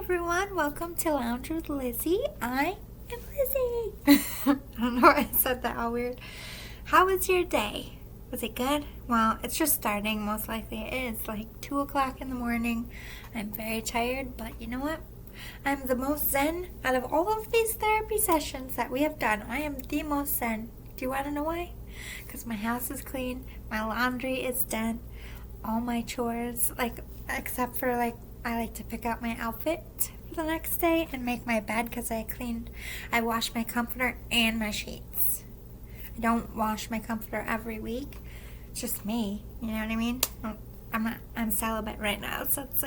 everyone, welcome to Lounge with Lizzie. I am Lizzie. I don't know why I said that all weird. How was your day? Was it good? Well, it's just starting, most likely it is, like 2 o'clock in the morning. I'm very tired, but you know what? I'm the most zen out of all of these therapy sessions that we have done. I am the most zen. Do you want to know why? Because my house is clean, my laundry is done, all my chores, except for I like to pick out my outfit for the next day and make my bed because I wash my comforter and my sheets. I don't wash my comforter every week. It's just me, you know what I mean? I'm celibate right now, so it's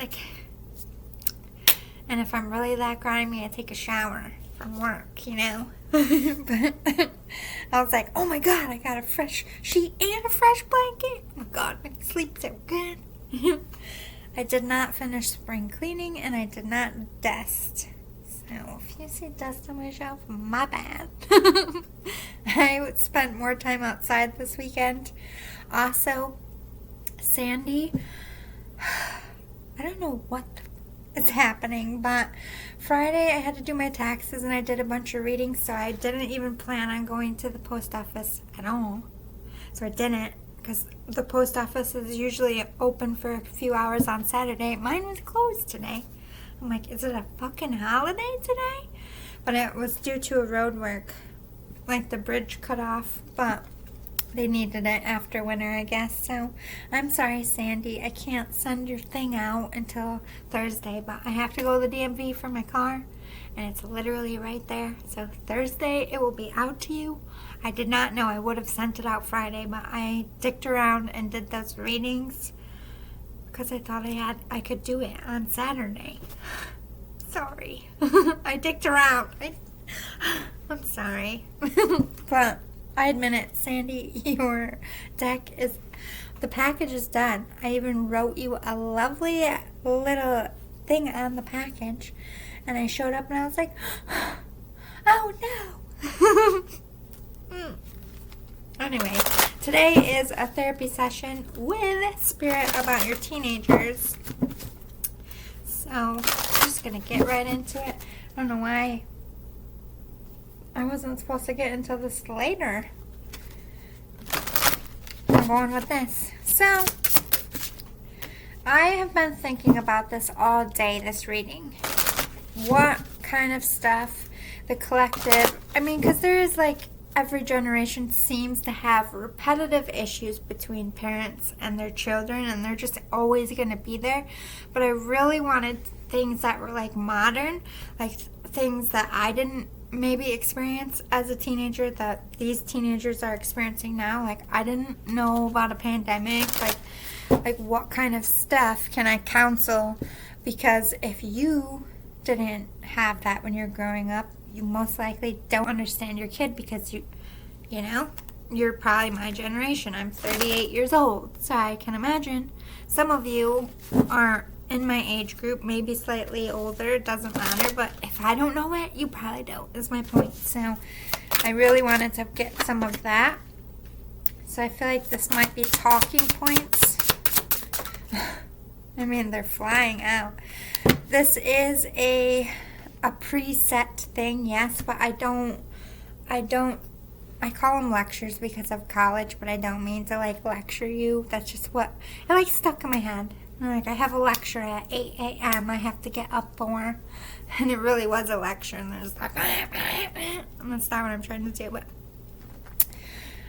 and if I'm really that grimy, I take a shower from work, you know? But I was like, oh my god, I got a fresh sheet and a fresh blanket. Oh my god, I sleep so good. I did not finish spring cleaning, and I did not dust. So, if you see dust on my shelf, my bad. I spent more time outside this weekend. Also, Sandy, I don't know what is happening, but Friday I had to do my taxes, and I did a bunch of reading, so I didn't even plan on going to the post office at all. So I didn't. Because the post office is usually open for a few hours on Saturday. Mine was closed today. I'm like, is it a fucking holiday today? But it was due to a road work. Like the bridge cut off, but they needed it after winter, I guess. So I'm sorry, Sandy. I can't send your thing out until Thursday, but I have to go to the DMV for my car. And it's literally right there. So Thursday, it will be out to you. I did not know I would have sent it out Friday, but I dicked around and did those readings because I thought I could do it on Saturday. Sorry. I dicked around. I'm sorry. But I admit it, Sandy, your the package is done. I even wrote you a lovely little thing on the package. And I showed up and I was like, oh no. Anyway, today is a therapy session with Spirit about your teenagers. So, I'm just going to get right into it. I don't know why I wasn't supposed to get into this later. I'm going with this. So, I have been thinking about this all day, this reading. What kind of stuff the collective, because there is every generation seems to have repetitive issues between parents and their children, and they're just always going to be there. But I really wanted things that were modern, things that I didn't maybe experience as a teenager that these teenagers are experiencing now. I didn't know about a pandemic, what kind of stuff can I counsel, because if you didn't have that when you're growing up, you most likely don't understand your kid, because you're probably my generation. I'm 38 years old, so I can imagine some of you are in my age group, maybe slightly older, it doesn't matter, but if I don't know it, you probably don't, is my point. So I really wanted to get some of that. So I feel like this might be talking points. They're flying out. This is a preset thing, yes, but I call them lectures because of college, but I don't mean to lecture you. That's just what it stuck in my head. I have a lecture at 8 a.m. I have to get up for, and it really was a lecture, and there's and that's not what I'm trying to do, but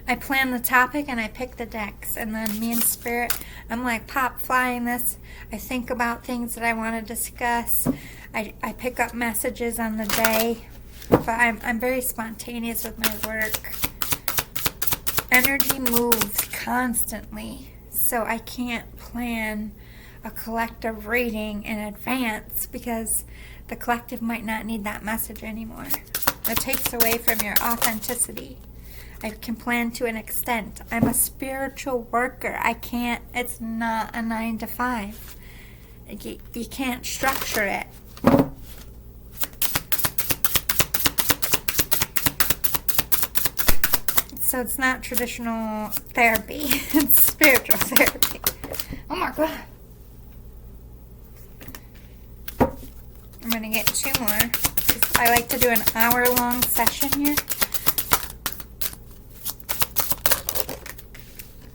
I plan the topic and I pick the decks, and then me and Spirit, I'm pop flying this. I think about things that I want to discuss. I pick up messages on the day, but I'm very spontaneous with my work. Energy moves constantly, so I can't plan a collective reading in advance because the collective might not need that message anymore. It takes away from your authenticity. I can plan to an extent. I'm a spiritual worker. It's not a 9 to 5. You can't structure it. So it's not traditional therapy. It's spiritual therapy. Oh my god. I'm going to get 2 more. I like to do an hour-long session here.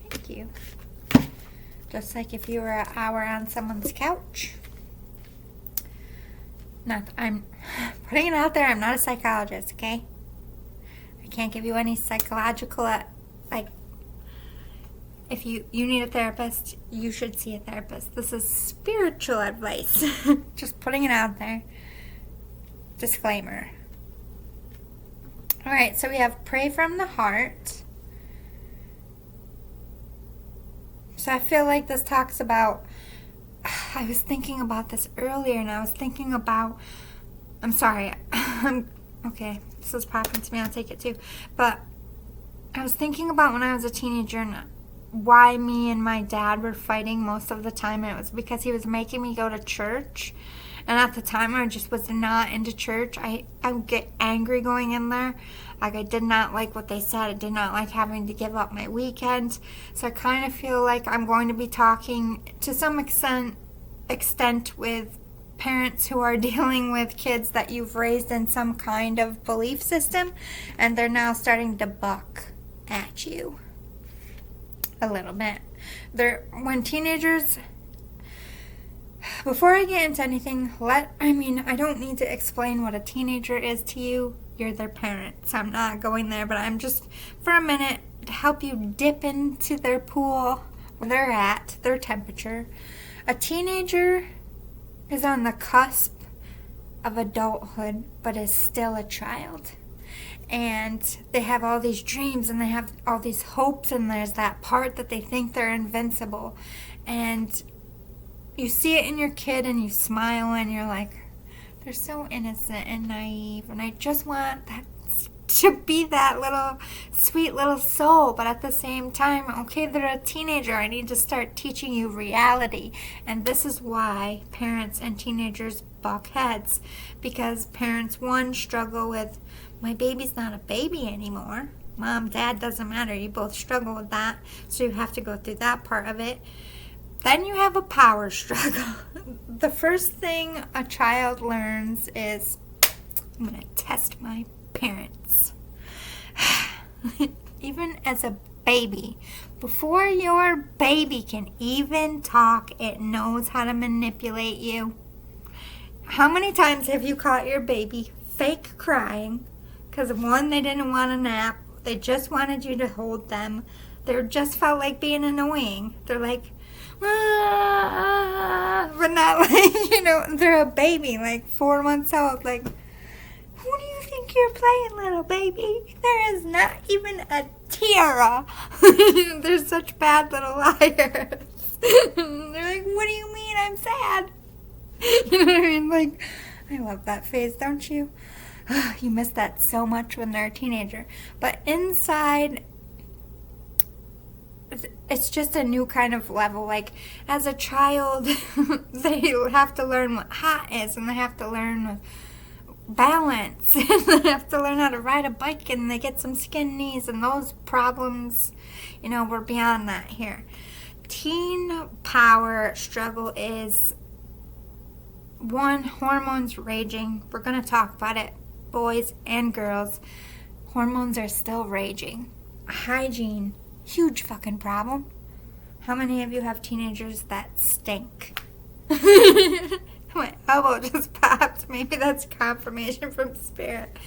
Thank you. Just like if you were an hour on someone's couch. I'm putting it out there, I'm not a psychologist, okay? I can't give you any psychological, like, if you need a therapist, you should see a therapist. This is spiritual advice. Just putting it out there. Disclaimer. Alright, so we have pray from the heart. So I feel like this talks about, I was thinking about this earlier, and I was thinking about, I'm sorry, okay, this is popping to me, I'll take it too, but I was thinking about when I was a teenager and why me and my dad were fighting most of the time, and it was because he was making me go to church, and at the time I just was not into church. I would get angry going in there. Like, I did not like what they said. I did not like having to give up my weekend. So I kind of feel like I'm going to be talking to some extent with parents who are dealing with kids that you've raised in some kind of belief system, and they're now starting to buck at you a little bit. When teenagers, before I get into anything, I don't need to explain what a teenager is to you. You're their parent, so I'm not going there, but I'm just, for a minute, to help you dip into their pool, where they're at, their temperature. A teenager is on the cusp of adulthood, but is still a child. And they have all these dreams, and they have all these hopes, and there's that part that they think they're invincible. And you see it in your kid, and you smile, and you're like, they're so innocent and naive, and I just want that to be that little sweet little soul. But at the same time, okay, they're a teenager, I need to start teaching you reality. And this is why parents and teenagers buck heads, because parents, one, struggle with, my baby's not a baby anymore. Mom, dad, doesn't matter, you both struggle with that, so you have to go through that part of it. Then you have a power struggle. The first thing a child learns is, I'm going to test my parents. Even as a baby, before your baby can even talk, it knows how to manipulate you. How many times have you caught your baby fake crying because, one, they didn't want a nap, they just wanted you to hold them, they just felt like being annoying, they're like, but not like, they're a baby, like 4 months old, like, who do you think you're playing, little baby? There is not even a tiara. They're such bad little liars. They're like, what do you mean I'm sad? You know what I mean? Like, I love that phase, don't you? You miss that so much when they're a teenager. But inside, it's just a new kind of level. Like, as a child, they have to learn what hot is, and they have to learn balance, and they have to learn how to ride a bike, and they get some skin knees, and those problems, we're beyond that here. Teen power struggle is, one, hormones raging. We're going to talk about it, boys and girls. Hormones are still raging. Hygiene, huge fucking problem. How many of you have teenagers that stink? My elbow just popped. Maybe that's confirmation from spirit.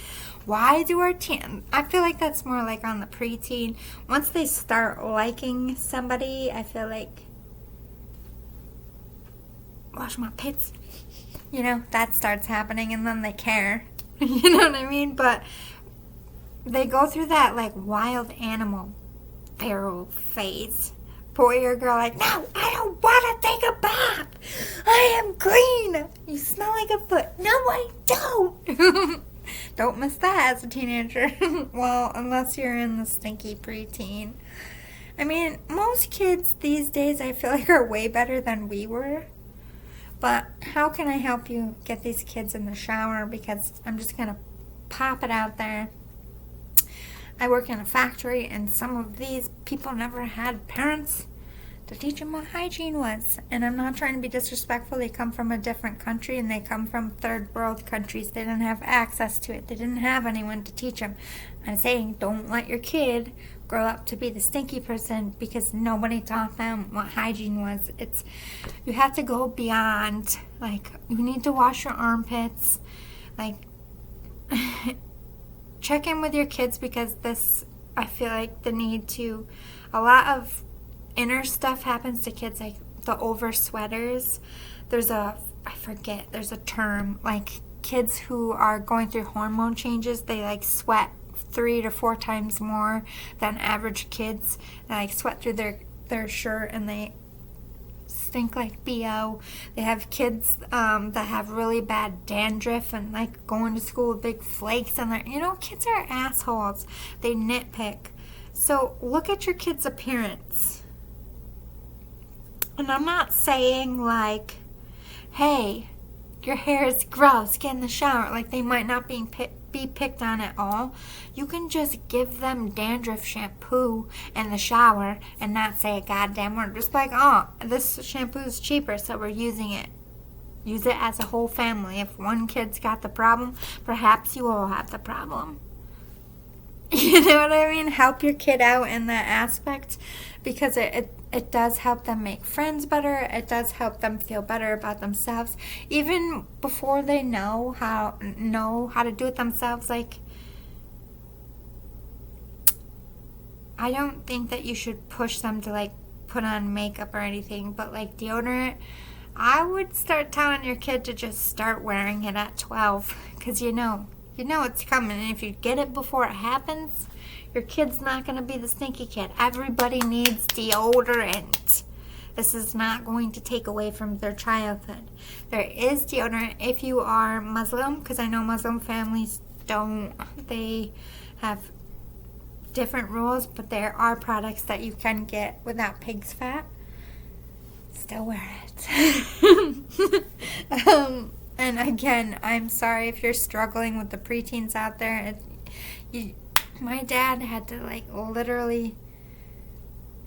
Why do our I feel like that's more like on the preteen. Once they start liking somebody, I feel like, wash my pits, that starts happening, and then they care. You know what I mean? But they go through that like wild animal feral phase. Boy or girl, like, no, I don't want to take a bath. I am clean. You smell like a foot. No, I don't. Don't miss that as a teenager. Well, unless you're in the stinky preteen. I mean, most kids these days, I feel like, are way better than we were. But how can I help you get these kids in the shower? Because I'm just going to pop it out there. I work in a factory, and some of these people never had parents to teach them what hygiene was. And I'm not trying to be disrespectful. They come from a different country, and they come from third world countries. They didn't have access to it. They didn't have anyone to teach them. I'm saying don't let your kid grow up to be the stinky person because nobody taught them what hygiene was. You have to go beyond. Like, you need to wash your armpits. Like, check in with your kids, because I feel like a lot of inner stuff happens to kids, like the over sweaters. There's a term, like kids who are going through hormone changes, they like sweat 3 to 4 times more than average kids. They like sweat through their shirt, and they stink like BO. They have kids that have really bad dandruff and like going to school with big flakes on their, kids are assholes. They nitpick. So look at your kid's appearance. And I'm not saying like, hey, your hair is gross, get in the shower. Like, they might not be picked on at all. You can just give them dandruff shampoo in the shower and not say a goddamn word. Just like, oh, this shampoo is cheaper, so we're using it. Use it as a whole family. If one kid's got the problem, perhaps you all have the problem. You know what I mean? Help your kid out in that aspect, because it does help them make friends better. It does help them feel better about themselves, even before they know how to do it themselves. Like, I don't think that you should push them to like put on makeup or anything, but like deodorant, I would start telling your kid to just start wearing it at 12, because you know it's coming, and if you get it before it happens, your kid's not going to be the stinky kid. Everybody needs deodorant. This is not going to take away from their childhood. There is deodorant if you are Muslim, because I know Muslim families they have different rules, but there are products that you can get without pig's fat. Still wear it. And again, I'm sorry if you're struggling with the preteens out there. My dad had to like literally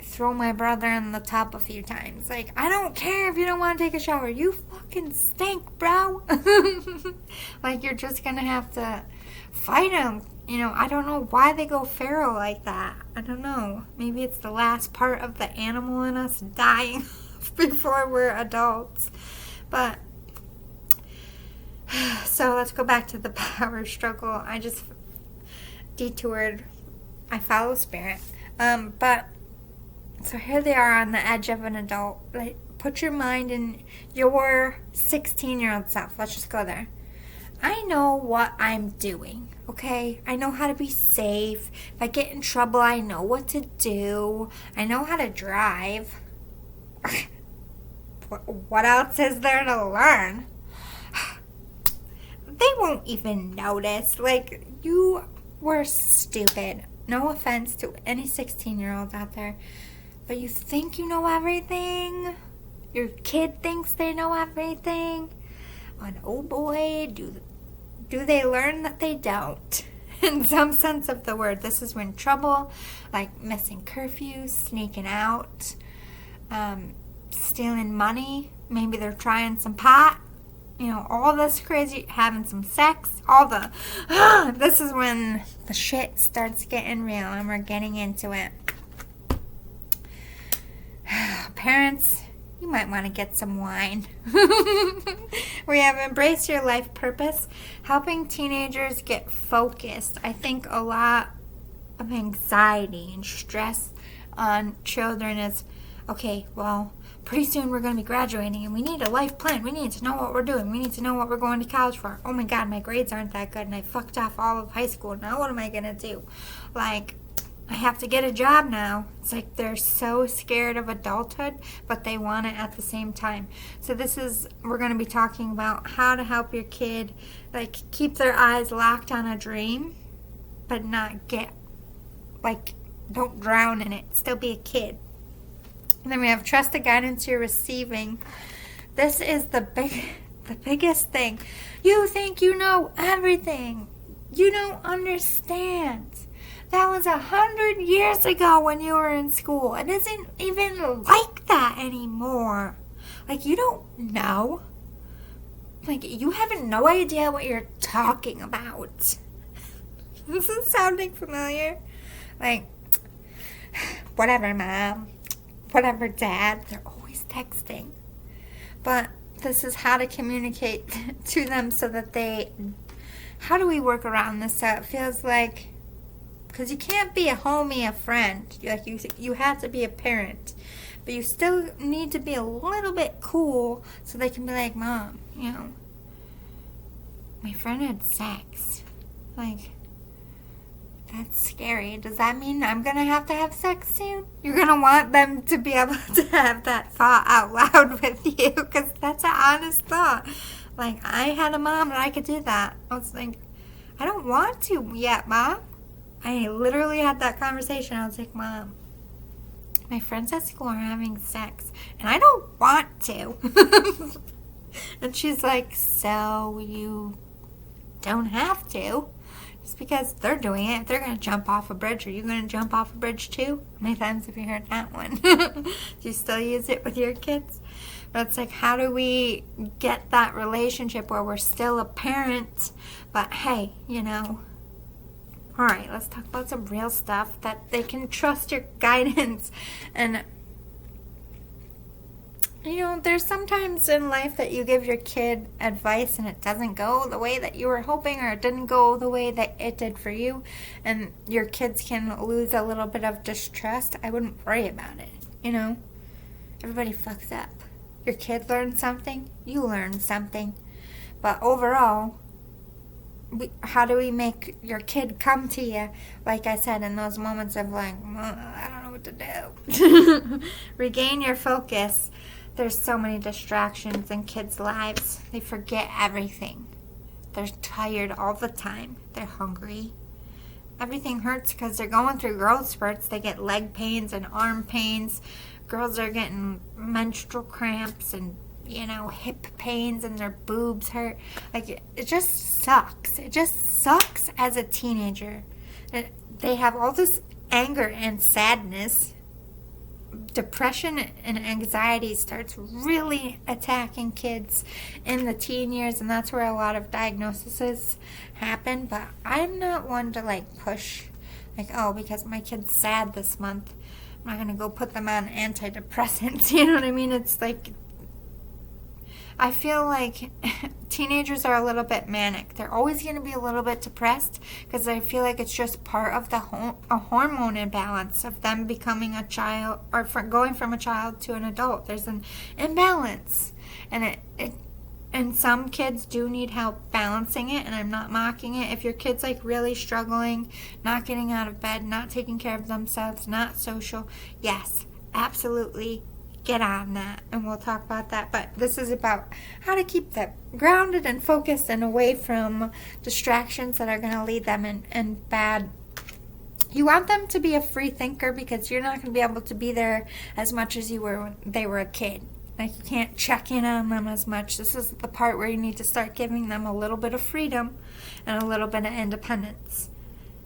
throw my brother in the tub a few times. Like, I don't care if you don't want to take a shower. You fucking stink, bro. Like, you're just going to have to fight him. I don't know why they go feral like that. I don't know. Maybe it's the last part of the animal in us dying before we're adults. But so let's go back to the power struggle. I just detoured. I follow spirit. But so here they are on the edge of an adult. Like, put your mind in your 16-year-old self. Let's just go there. I know what I'm doing, okay? I know how to be safe. If I get in trouble, I know what to do. I know how to drive. What else is there to learn? They won't even notice. Like, you were stupid. No offense to any 16-year-olds out there, but you think you know everything? Your kid thinks they know everything? And oh boy, do they learn that they don't. In some sense of the word. This is when trouble, like missing curfew, sneaking out, stealing money. Maybe they're trying some pot. All this crazy, having some sex, this is when the shit starts getting real, and we're getting into it. Parents, you might want to get some wine. We have Embrace Your Life Purpose, helping teenagers get focused. I think a lot of anxiety and stress on children is, okay, well, pretty soon we're going to be graduating, and we need a life plan. We need to know what we're doing. We need to know what we're going to college for. Oh my God, my grades aren't that good, and I fucked off all of high school. Now what am I going to do? Like, I have to get a job now. It's like they're so scared of adulthood, but they want it at the same time. So we're going to be talking about how to help your kid, like, keep their eyes locked on a dream, but not don't drown in it. Still be a kid. And then we have trust the guidance you're receiving. This is the biggest thing. You think you know everything. You don't understand. That was 100 years ago when you were in school. It isn't even like that anymore. Like, you don't know. Like, you have no idea what you're talking about. This is sounding familiar. Like, whatever, Mom. Whatever, Dad. They're always texting. But this is how to communicate to them so that they... How do we work around this so it feels like... Because you can't be a homie, a friend. Like, you have to be a parent. But you still need to be a little bit cool so they can be like, Mom, you know, my friend had sex. Like, that's scary. Does that mean I'm going to have sex soon? You're going to want them to be able to have that thought out loud with you, because that's an honest thought. Like, I had a mom and I could do that. I was like, I don't want to yet, Mom. I literally had that conversation. I was like, Mom, my friends at school are having sex, and I don't want to. And she's like, so you don't have to. Just because they're doing it. If they're going to jump off a bridge, are you going to jump off a bridge too? How many times have you heard that one? Do you still use it with your kids? But it's like, how do we get that relationship where we're still a parent, but hey, you know, all right, let's talk about some real stuff that they can trust your guidance. And, you know, there's sometimes in life that you give your kid advice and it doesn't go the way that you were hoping, or it didn't go the way that it did for you, and your kids can lose a little bit of distrust. I wouldn't worry about it, you know? Everybody fucks up. Your kid learned something, you learned something. But overall, how do we make your kid come to you, like I said, in those moments of like, I don't know what to do. Regain your focus. There's so many distractions in kids' lives. They forget everything. They're tired all the time. They're hungry. Everything hurts because they're going through growth spurts. They get leg pains and arm pains. Girls are getting menstrual cramps and, you know, hip pains, and their boobs hurt. Like, it just sucks. It just sucks as a teenager. They have all this anger and sadness. Depression and anxiety starts really attacking kids in the teen years, and that's where a lot of diagnoses happen. But I'm not one to, like, push, like, oh, because my kid's sad this month, I'm not going to go put them on antidepressants. You know what I mean? It's like, I feel like teenagers are a little bit manic. They're always going to be a little bit depressed because I feel like it's just part of a hormone imbalance of them becoming a child, or going from a child to an adult. There's an imbalance, and and some kids do need help balancing it, and I'm not mocking it. If your kid's like really struggling, not getting out of bed, not taking care of themselves, not social, yes, absolutely, get on that, and we'll talk about that. But this is about how to keep them grounded and focused and away from distractions that are going to lead them in bad. You want them to be a free thinker, because you're not going to be able to be there as much as you were when they were a kid. Like, you can't check in on them as much. This is the part where you need to start giving them a little bit of freedom and a little bit of independence.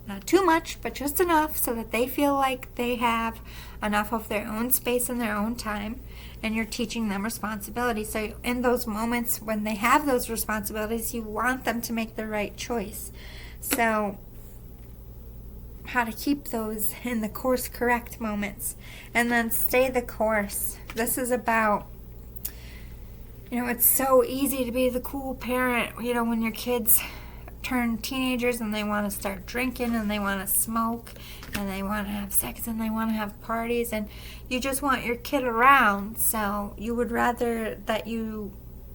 Not too much, but just enough so that they feel like they have enough of their own space and their own time, and you're teaching them responsibility. So in those moments when they have those responsibilities, you want them to make the right choice. So how to keep those in the course correct moments, and then stay the course. This is about, you know, it's so easy to be the cool parent, you know, when your kids turn teenagers and they want to start drinking and they want to smoke and they want to have sex and they want to have parties, and you just want your kid around. So you would rather that you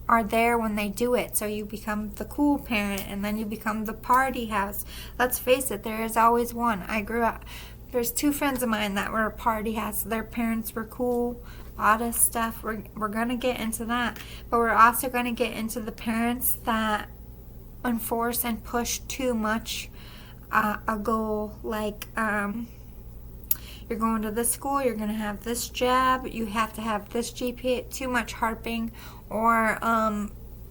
are there when they do it, so you become the cool parent, and then you become the party house. Let's face it, there is always one. There's two friends of mine that were a party house. Their parents were cool, a lot of stuff. We're going to get into that, but we're also going to get into the parents that enforce and push too much a goal, like you're going to this school, you're going to have this job, you have to have this GPA, too much harping, or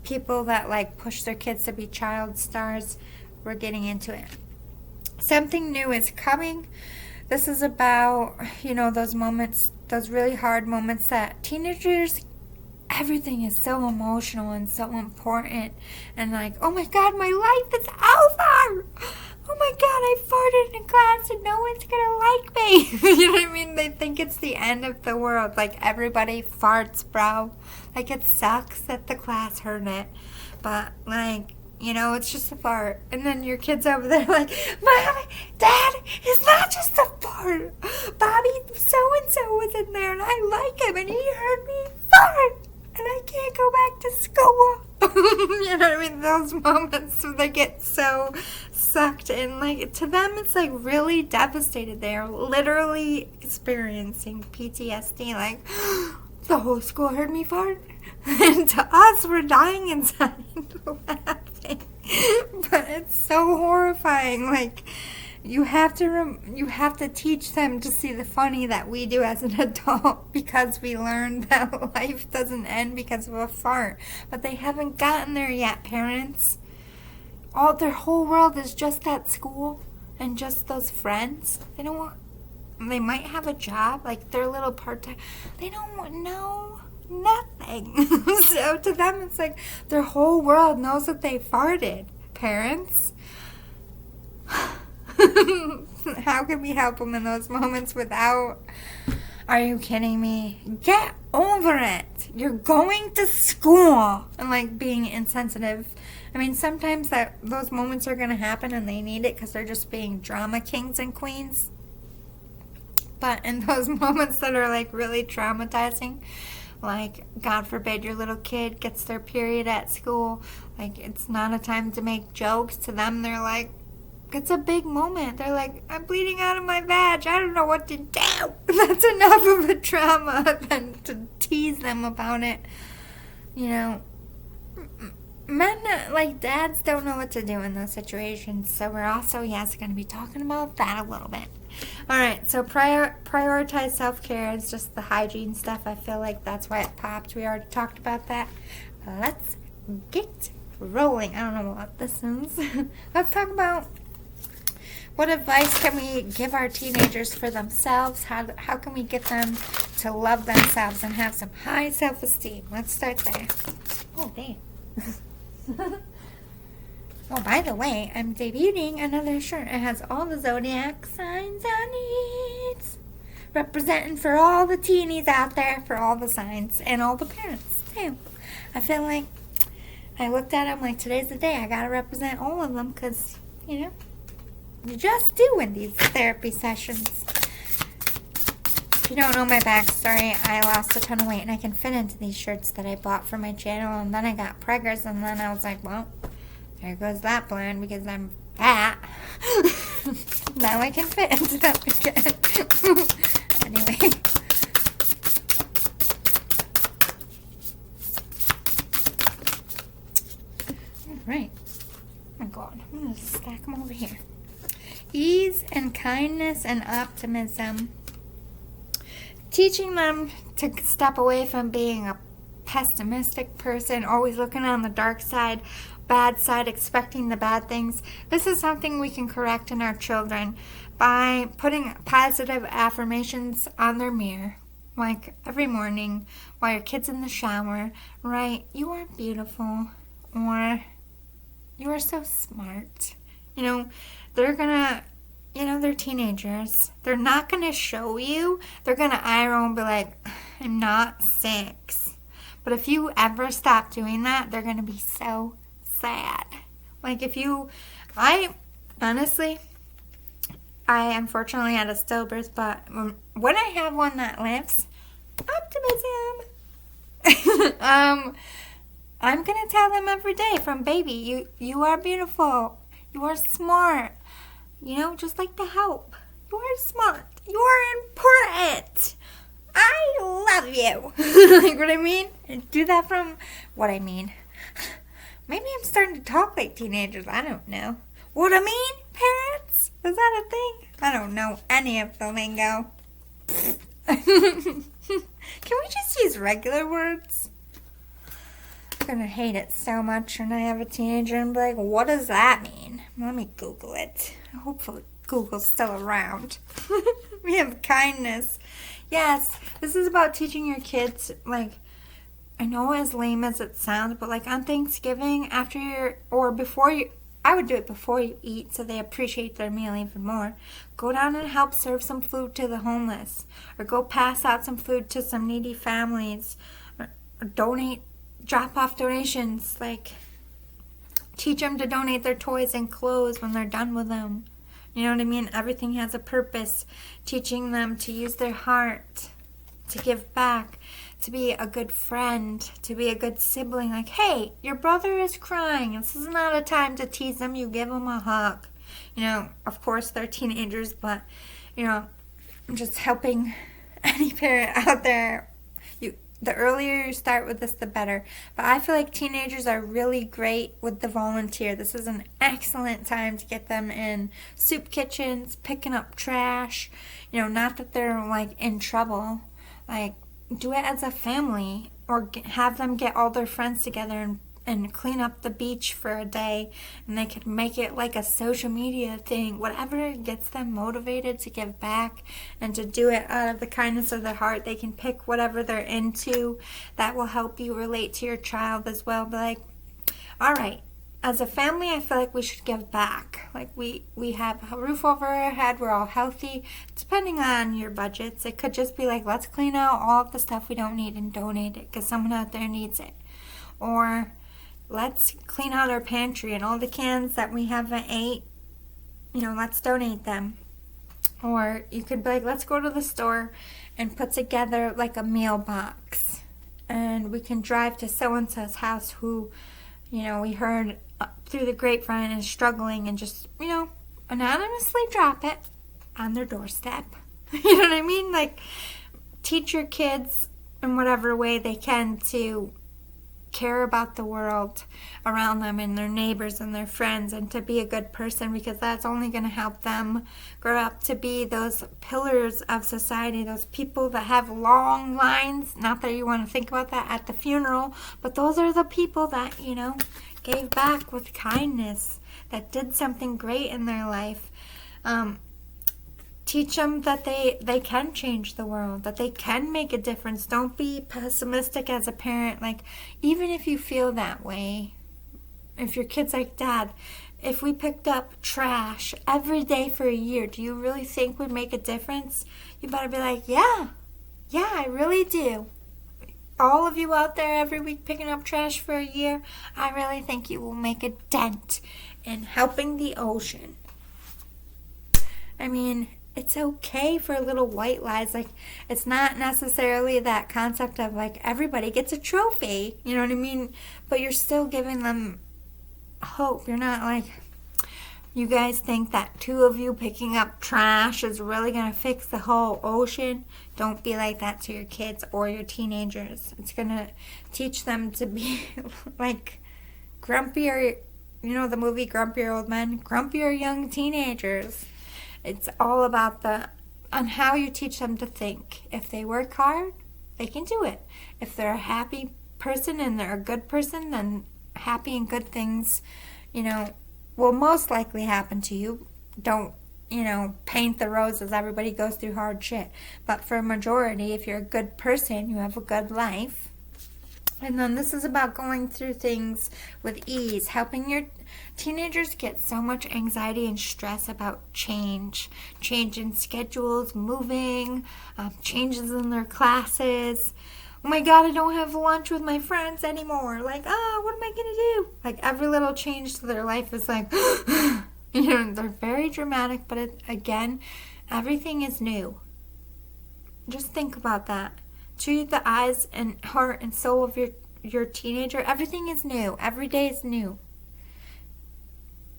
people that like push their kids to be child stars. We're getting into it. Something new is coming. This is about, those moments, those really hard moments that teenagers, everything is so emotional and so important. And like, oh my God, my life is over. Oh my God, I farted in class and no one's gonna like me. You know what I mean? They think it's the end of the world. Like, everybody farts, bro. Like, it sucks that the class heard it. But, like, it's just a fart. And then your kid's over there like, Mommy, Dad, it's not just a fart. Bobby so-and-so was in there and I like him and he heard me fart. And I can't go back to school. You know what I mean? Those moments when they get so sucked in. Like, to them, it's like really devastated. They are literally experiencing PTSD. Like, the whole school heard me fart. And to us, we're dying inside laughing. But it's so horrifying. Like, you have to teach them to see the funny that we do as an adult, because we learned that life doesn't end because of a fart. But they haven't gotten there yet, parents. Their whole world is just that school and just those friends. They might have a job, like their little part-time. They don't know nothing. So to them, it's like their whole world knows that they farted, parents. How can we help them in those moments without, are you kidding me? Get over it. You're going to school. And like being insensitive. I mean, sometimes those moments are going to happen and they need it because they're just being drama kings and queens. But in those moments that are like really traumatizing, like, God forbid your little kid gets their period at school, like, it's not a time to make jokes. To them, they're like, it's a big moment. They're like, I'm bleeding out of my vag. I don't know what to do. That's enough of a trauma than to tease them about it. Men, like dads, don't know what to do in those situations. So we're also, going to be talking about that a little bit. All right, so prioritize self-care is just the hygiene stuff. I feel like that's why it popped. We already talked about that. Let's get rolling. I don't know what this is. Let's talk about what advice can we give our teenagers for themselves? How can we get them to love themselves and have some high self-esteem? Let's start there. Oh, damn. Oh, by the way, I'm debuting another shirt. It has all the zodiac signs on it. Representing for all the teenies out there, for all the signs, and all the parents, too. I feel like I looked at them like, today's the day. I got to represent all of them because, you just do in these therapy sessions. If you don't know my backstory, I lost a ton of weight, and I can fit into these shirts that I bought for my channel, and then I got preggers, and then I was like, well, there goes that plan because I'm fat. Now I can fit into them again. Anyway. Alright. Oh my God. I'm going to stack them over here. Ease and kindness and optimism. Teaching them to step away from being a pessimistic person, always looking on the dark side, bad side, expecting the bad things. This is something we can correct in our children by putting positive affirmations on their mirror, like every morning while your kid's in the shower. Right? You are beautiful, or you are so smart. They're gonna, they're teenagers. They're not gonna show you. They're gonna eye roll and be like, I'm not 6. But if you ever stop doing that, they're gonna be so sad. Like I unfortunately had a stillbirth, but when I have one that lives, optimism. I'm gonna tell them every day from baby, you are beautiful, you are smart, just like to help. You are smart, you are important. I love you. Like what I mean? Do that from what I mean. Maybe I'm starting to talk like teenagers. I don't know. What I mean, parents? Is that a thing? I don't know any of the lingo. Can we just use regular words? gonna hate it so much when I have a teenager and be like, what does that mean? Let me Google it. Hopefully Google's still around. We have kindness. Yes, this is about teaching your kids, like, I know as lame as it sounds, but like on Thanksgiving, before you, I would do it before you eat so they appreciate their meal even more. Go down and help serve some food to the homeless, or go pass out some food to some needy families, or drop off donations, like teach them to donate their toys and clothes when they're done with them. You know what I mean? Everything has a purpose. Teaching them to use their heart, to give back, to be a good friend, to be a good sibling. Like, hey, your brother is crying. This is not a time to tease them. You give them a hug. You know, of course, they're teenagers, but, you know, just helping any parent out there. The earlier you start with this, the better. But I feel like teenagers are really great with the volunteer. This is an excellent time to get them in soup kitchens, picking up trash. You know, not that they're, like, in trouble. Like, do it as a family, or have them get all their friends together and clean up the beach for a day, and they could make it like a social media thing. Whatever gets them motivated to give back and to do it out of the kindness of their heart. They can pick whatever they're into that will help you relate to your child as well. But like, all right, as a family, I feel like we should give back. Like we have a roof over our head, we're all healthy. Depending on your budgets, it could just be like, let's clean out all of the stuff we don't need and donate it because someone out there needs it. Or let's clean out our pantry and all the cans that we haven't ate, you know, let's donate them. Or you could be like, let's go to the store and put together like a meal box. And we can drive to so-and-so's house who, you know, we heard through the grapevine is struggling, and just, you know, anonymously drop it on their doorstep. You know what I mean? Like, teach your kids in whatever way they can to care about the world around them and their neighbors and their friends, and to be a good person, because that's only going to help them grow up to be those pillars of society, those people that have long lines. Not that you want to think about that at the funeral, but those are the people that, you know, gave back with kindness, that did something great in their life. Teach them that they can change the world, that they can make a difference. Don't be pessimistic as a parent. Like, even if you feel that way, if your kid's like, Dad, if we picked up trash every day for a year, do you really think we'd make a difference? You better be like, yeah, I really do. All of you out there every week picking up trash for a year, I really think you will make a dent in helping the ocean. I mean, it's okay for little white lies. Like, it's not necessarily that concept of like everybody gets a trophy, you know what I mean? But you're still giving them hope. You're not like, you guys think that 2 of you picking up trash is really going to fix the whole ocean? Don't be like that to your kids or your teenagers. It's going to teach them to be like grumpier, you know the movie Grumpier Old Men? Grumpier young teenagers. It's all about on how you teach them to think. If they work hard, they can do it. If they're a happy person and they're a good person, then happy and good things, you know, will most likely happen to you. Don't, you know, paint the roses. Everybody goes through hard shit. But for a majority, if you're a good person, you have a good life. And then this is about going through things with ease, helping your teenagers get so much anxiety and stress about change in schedules, moving, changes in their classes. Oh my God, I don't have lunch with my friends anymore. Like, what am I going to do? Like, every little change to their life is like, you know, they're very dramatic, but again, everything is new. Just think about that. To the eyes and heart and soul of your teenager, everything is new. Every day is new.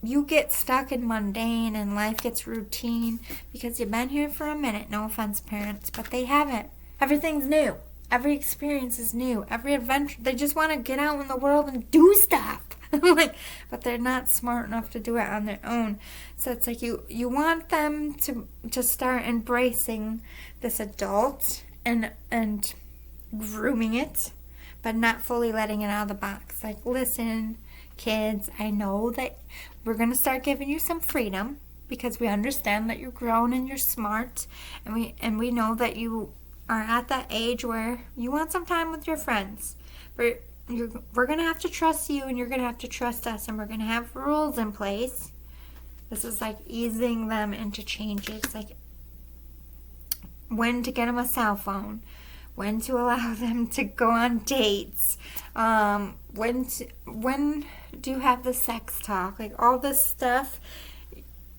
You get stuck in mundane and life gets routine because you've been here for a minute. No offense, parents, but they haven't. Everything's new. Every experience is new. Every adventure, they just want to get out in the world and do stuff. Like, but they're not smart enough to do it on their own. So it's like you want them to start embracing this adult and grooming it, but not fully letting it out of the box. Like, listen, kids, I know that we're going to start giving you some freedom because we understand that you're grown and you're smart, and we know that you are at that age where you want some time with your friends. We're going to have to trust you, and you're going to have to trust us, and we're going to have rules in place. This is like easing them into changes, like when to get them a cell phone, when to allow them to go on dates, when do you have the sex talk, like all this stuff.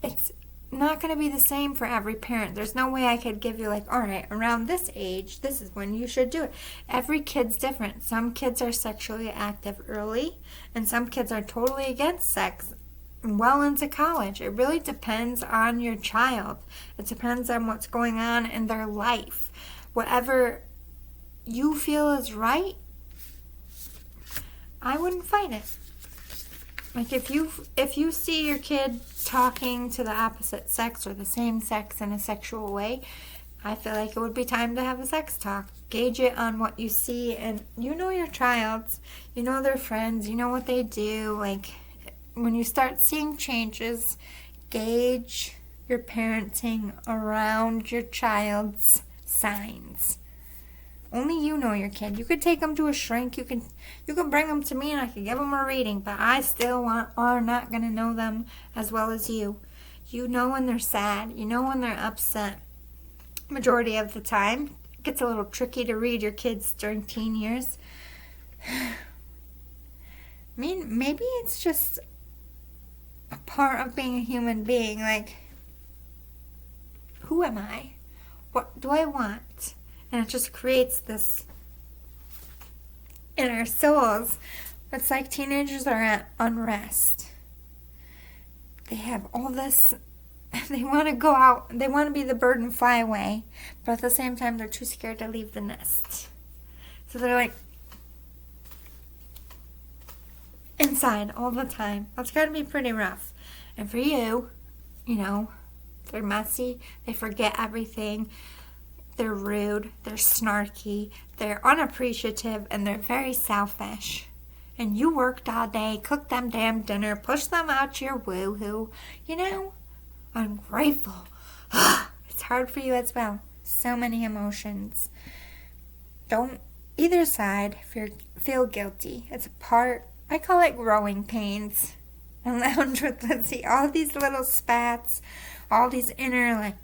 It's not going to be the same for every parent. There's no way I could give you like, all right, around this age, this is when you should do it. Every kid's different. Some kids are sexually active early, and some kids are totally against sex well into college. It really depends on your child. It depends on what's going on in their life. Whatever you feel is right, I wouldn't fight it. Like, if you see your kid talking to the opposite sex or the same sex in a sexual way, I feel like it would be time to have a sex talk. Gauge it on what you see, and you know your child, you know their friends, you know what they do. Like, when you start seeing changes, gauge your parenting around your child's signs. Only you know your kid. You could take them to a shrink. You can bring them to me and I could give them a reading, but I still are not going to know them as well as you. You know when they're sad. You know when they're upset. Majority of the time. It gets a little tricky to read your kids during teen years. I mean, maybe it's just a part of being a human being. Like, who am I? What do I want? And it just creates this in our souls. It's like teenagers are at unrest. They have all this, they want to go out, they want to be the bird and fly away, but at the same time they're too scared to leave the nest. So they're like inside all the time. That's got to be pretty rough. And for you, you know, they're messy, they forget everything. They're rude, they're snarky, they're unappreciative, and they're very selfish. And you worked all day, cooked them damn dinner, pushed them out your woo-hoo. You know, ungrateful. It's hard for you as well. So many emotions. Don't, either side, feel guilty. It's a part, I call it growing pains. And Lounge with Lizzie, all these little spats, all these inner, like,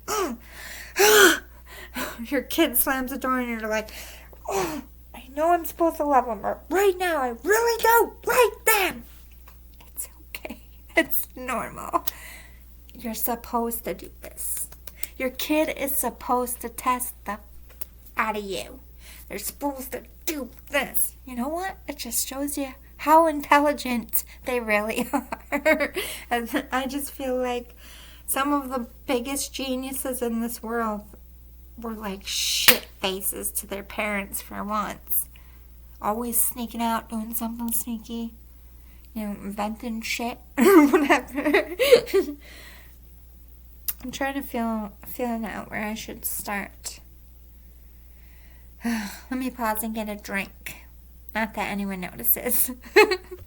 your kid slams the door and you're like, oh, I know I'm supposed to love them, but right now I really don't like them. It's okay. It's normal. You're supposed to do this. Your kid is supposed to test the out of you. They're supposed to do this. You know what? It just shows you how intelligent they really are. And I just feel like some of the biggest geniuses in this world were like shit faces to their parents for once. Always sneaking out, doing something sneaky. You know, inventing shit or whatever. I'm trying to feel it out where I should start. Let me pause and get a drink. Not that anyone notices.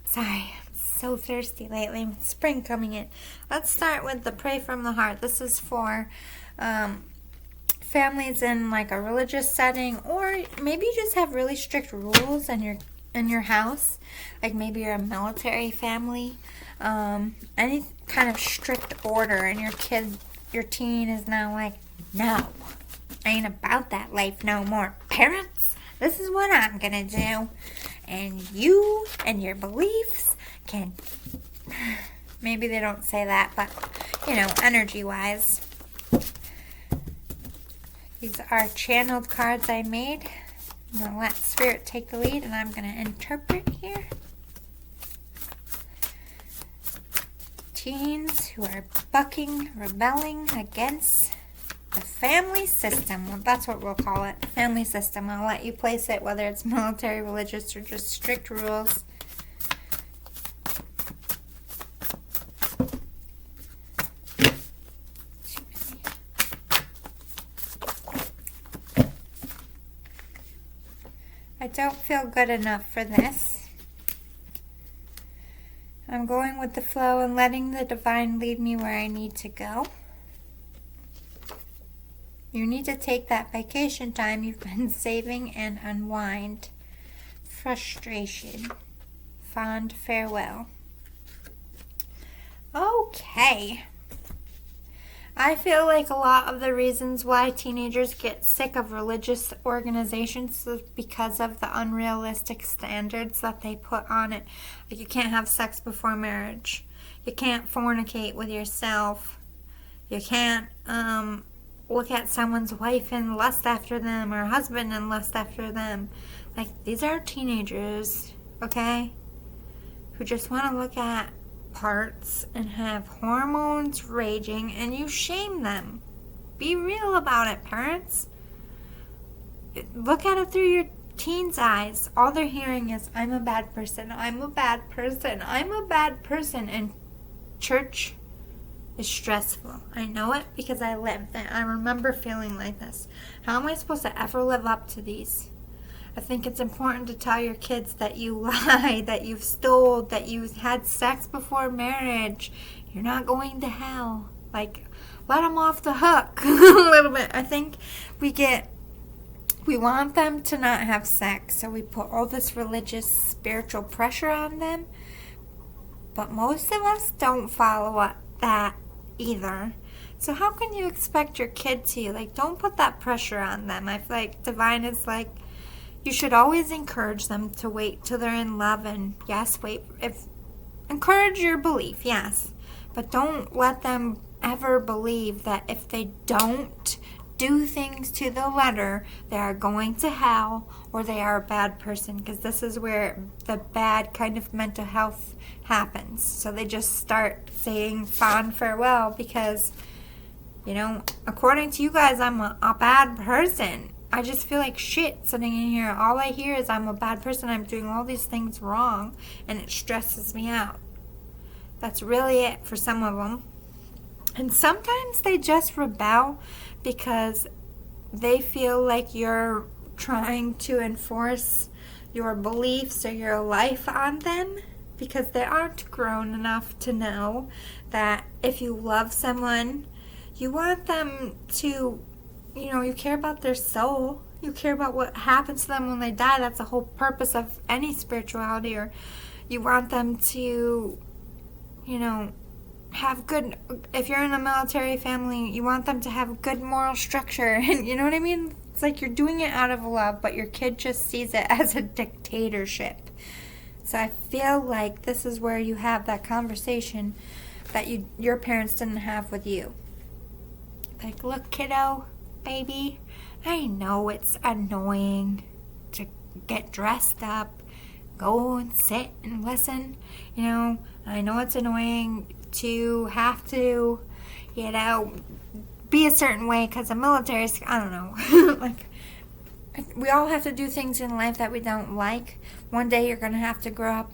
Sorry, I'm so thirsty lately with spring coming in. Let's start with the Pray from the Heart. This is for families in like a religious setting, or maybe you just have really strict rules in your house. Like maybe you're a military family. Any kind of strict order, and your teen is now like, no, I ain't about that life no more. Parents, this is what I'm gonna do. And you and your beliefs can, maybe they don't say that, but, you know, energy-wise. These are channeled cards I made. I'm going to let Spirit take the lead, and I'm going to interpret here. Teens who are rebelling against the family system. Well, that's what we'll call it. Family system. I'll let you place it, whether it's military, religious, or just strict rules. I don't feel good enough for this. I'm going with the flow and letting the divine lead me where I need to go. You need to take that vacation time you've been saving and unwind. Frustration. Fond farewell. Okay. I feel like a lot of the reasons why teenagers get sick of religious organizations is because of the unrealistic standards that they put on it. Like, you can't have sex before marriage. You can't fornicate with yourself. You can't look at someone's wife and lust after them, or husband and lust after them. Like, these are teenagers, okay, who just want to look at parts and have hormones raging, and you shame them. Be real about it, parents. Look at it through your teens' eyes. All they're hearing is, I'm a bad person, I'm a bad person, I'm a bad person. And church is stressful. I know it because I lived it. I remember feeling like this. How am I supposed to ever live up to these? I think it's important to tell your kids that you lied, that you've stole, that you had sex before marriage. You're not going to hell. Like, let them off the hook a little bit. I think we want them to not have sex, so we put all this religious, spiritual pressure on them. But most of us don't follow that either. So how can you expect your kid to? Like, don't put that pressure on them. I feel like divine is like, you should always encourage them to wait till they're in love, and yes, encourage your belief, yes, but don't let them ever believe that if they don't do things to the letter, they are going to hell or they are a bad person, because this is where the bad kind of mental health happens. So they just start saying fond farewell because, according to you guys, I'm a bad person. I just feel like shit sitting in here. All I hear is I'm a bad person. I'm doing all these things wrong, and it stresses me out. That's really it for some of them. And sometimes they just rebel because they feel like you're trying to enforce your beliefs or your life on them, because they aren't grown enough to know that if you love someone, you want them to, you care about their soul. You care about what happens to them when they die. That's the whole purpose of any spirituality. Or you want them to, have good, if you're in a military family, you want them to have good moral structure. And you know what I mean? It's like you're doing it out of love, but your kid just sees it as a dictatorship. So I feel like this is where you have that conversation that your parents didn't have with you. Like, look, kiddo, baby, I know it's annoying to get dressed up, go and sit and listen. I know it's annoying to have to, be a certain way because the military is, I don't know. Like, we all have to do things in life that we don't like. One day you're going to have to grow up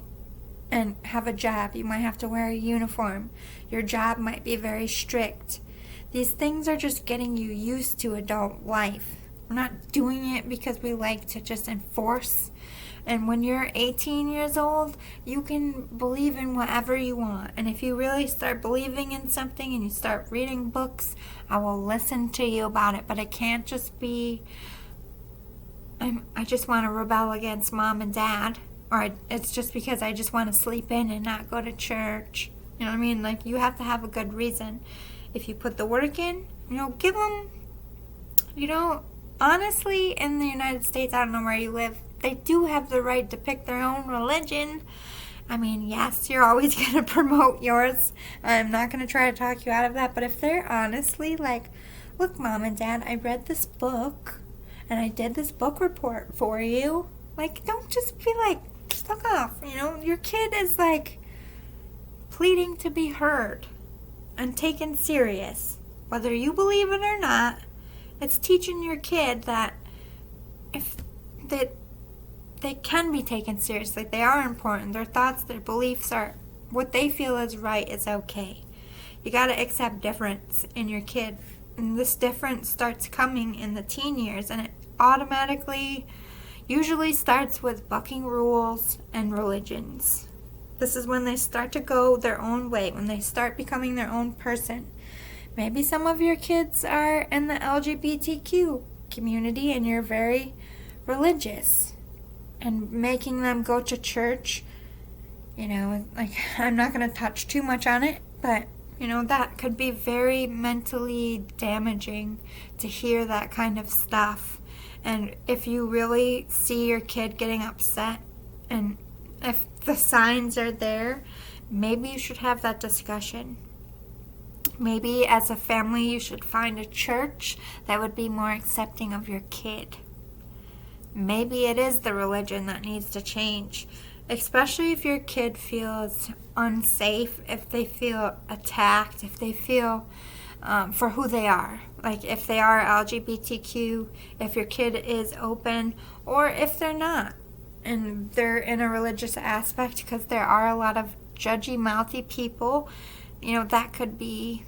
and have a job. You might have to wear a uniform. Your job might be very strict. These things are just getting you used to adult life. We're not doing it because we like to just enforce. And when you're 18 years old, you can believe in whatever you want. And if you really start believing in something and you start reading books, I will listen to you about it. But it can't just be, I just want to rebel against mom and dad. Or it's just because I just want to sleep in and not go to church. You know what I mean? Like, you have to have a good reason. If you put the work in, give them, honestly, in the United States, I don't know where you live, they do have the right to pick their own religion. I mean, yes, you're always going to promote yours. I'm not going to try to talk you out of that. But if they're honestly like, look, mom and dad, I read this book and I did this book report for you. Like, don't just be like, fuck off. Your kid is like pleading to be heard and taken serious. Whether you believe it or not, it's teaching your kid that they can be taken seriously. They are important. Their thoughts, their beliefs are what they feel is right is okay. You got to accept difference in your kid. And this difference starts coming in the teen years, and it automatically, usually starts with bucking rules and religions. This is when they start to go their own way, when they start becoming their own person. Maybe some of your kids are in the LGBTQ community and you're very religious, and making them go to church, like, I'm not going to touch too much on it, but that could be very mentally damaging to hear that kind of stuff. And if you really see your kid getting upset, and if the signs are there, maybe you should have that discussion. Maybe as a family you should find a church that would be more accepting of your kid. Maybe it is the religion that needs to change, especially if your kid feels unsafe, if they feel attacked, if they feel for who they are. Like if they are LGBTQ, if your kid is open, or if they're not, and they're in a religious aspect, because there are a lot of judgy, mouthy people, that could be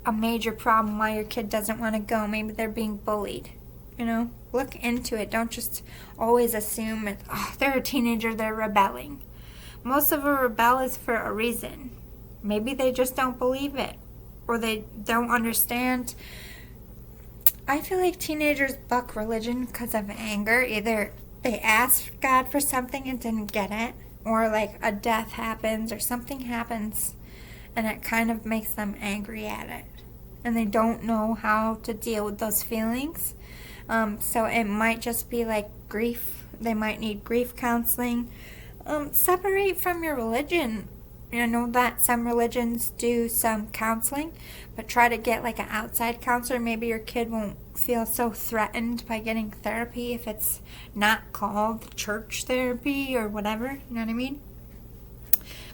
a major problem why your kid doesn't want to go. Maybe they're being bullied. Look into it. Don't just always assume they're a teenager, they're rebelling. Most of a rebel is for a reason. Maybe they just don't believe it, or they don't understand. I feel like teenagers buck religion because of anger. Either they asked God for something and didn't get it, or like a death happens or something happens and it kind of makes them angry at it, and they don't know how to deal with those feelings. So it might just be like grief. They might need grief counseling. Separate from your religion. I know that some religions do some counseling, but try to get like an outside counselor. Maybe your kid won't feel so threatened by getting therapy if it's not called church therapy or whatever. You know what I mean?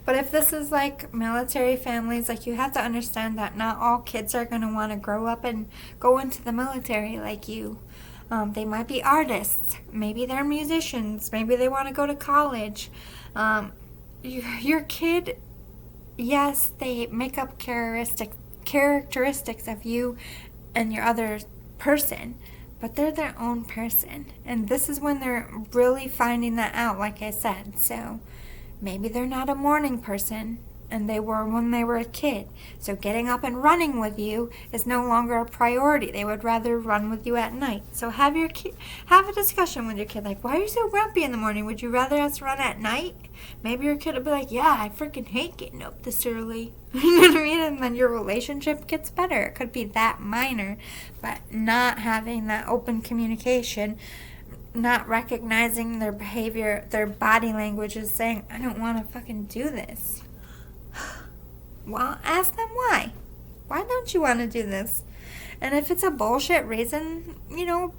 But if this is like military families, like, you have to understand that not all kids are going to want to grow up and go into the military like you. They might be artists. Maybe they're musicians. Maybe they want to go to college. Your kid, yes, they make up characteristics of you and your other person, but they're their own person. And this is when they're really finding that out, like I said. So maybe they're not a morning person, and they were when they were a kid. So getting up and running with you is no longer a priority. They would rather run with you at night. So have a discussion with your kid, like, why are you so grumpy in the morning? Would you rather us run at night? Maybe your kid will be like, yeah, I freaking hate getting up this early. You know what I mean? And then your relationship gets better. It could be that minor, but not having that open communication, not recognizing their behavior, their body language is saying, I don't want to fucking do this. Well, ask them why. Why don't you want to do this? And if it's a bullshit reason,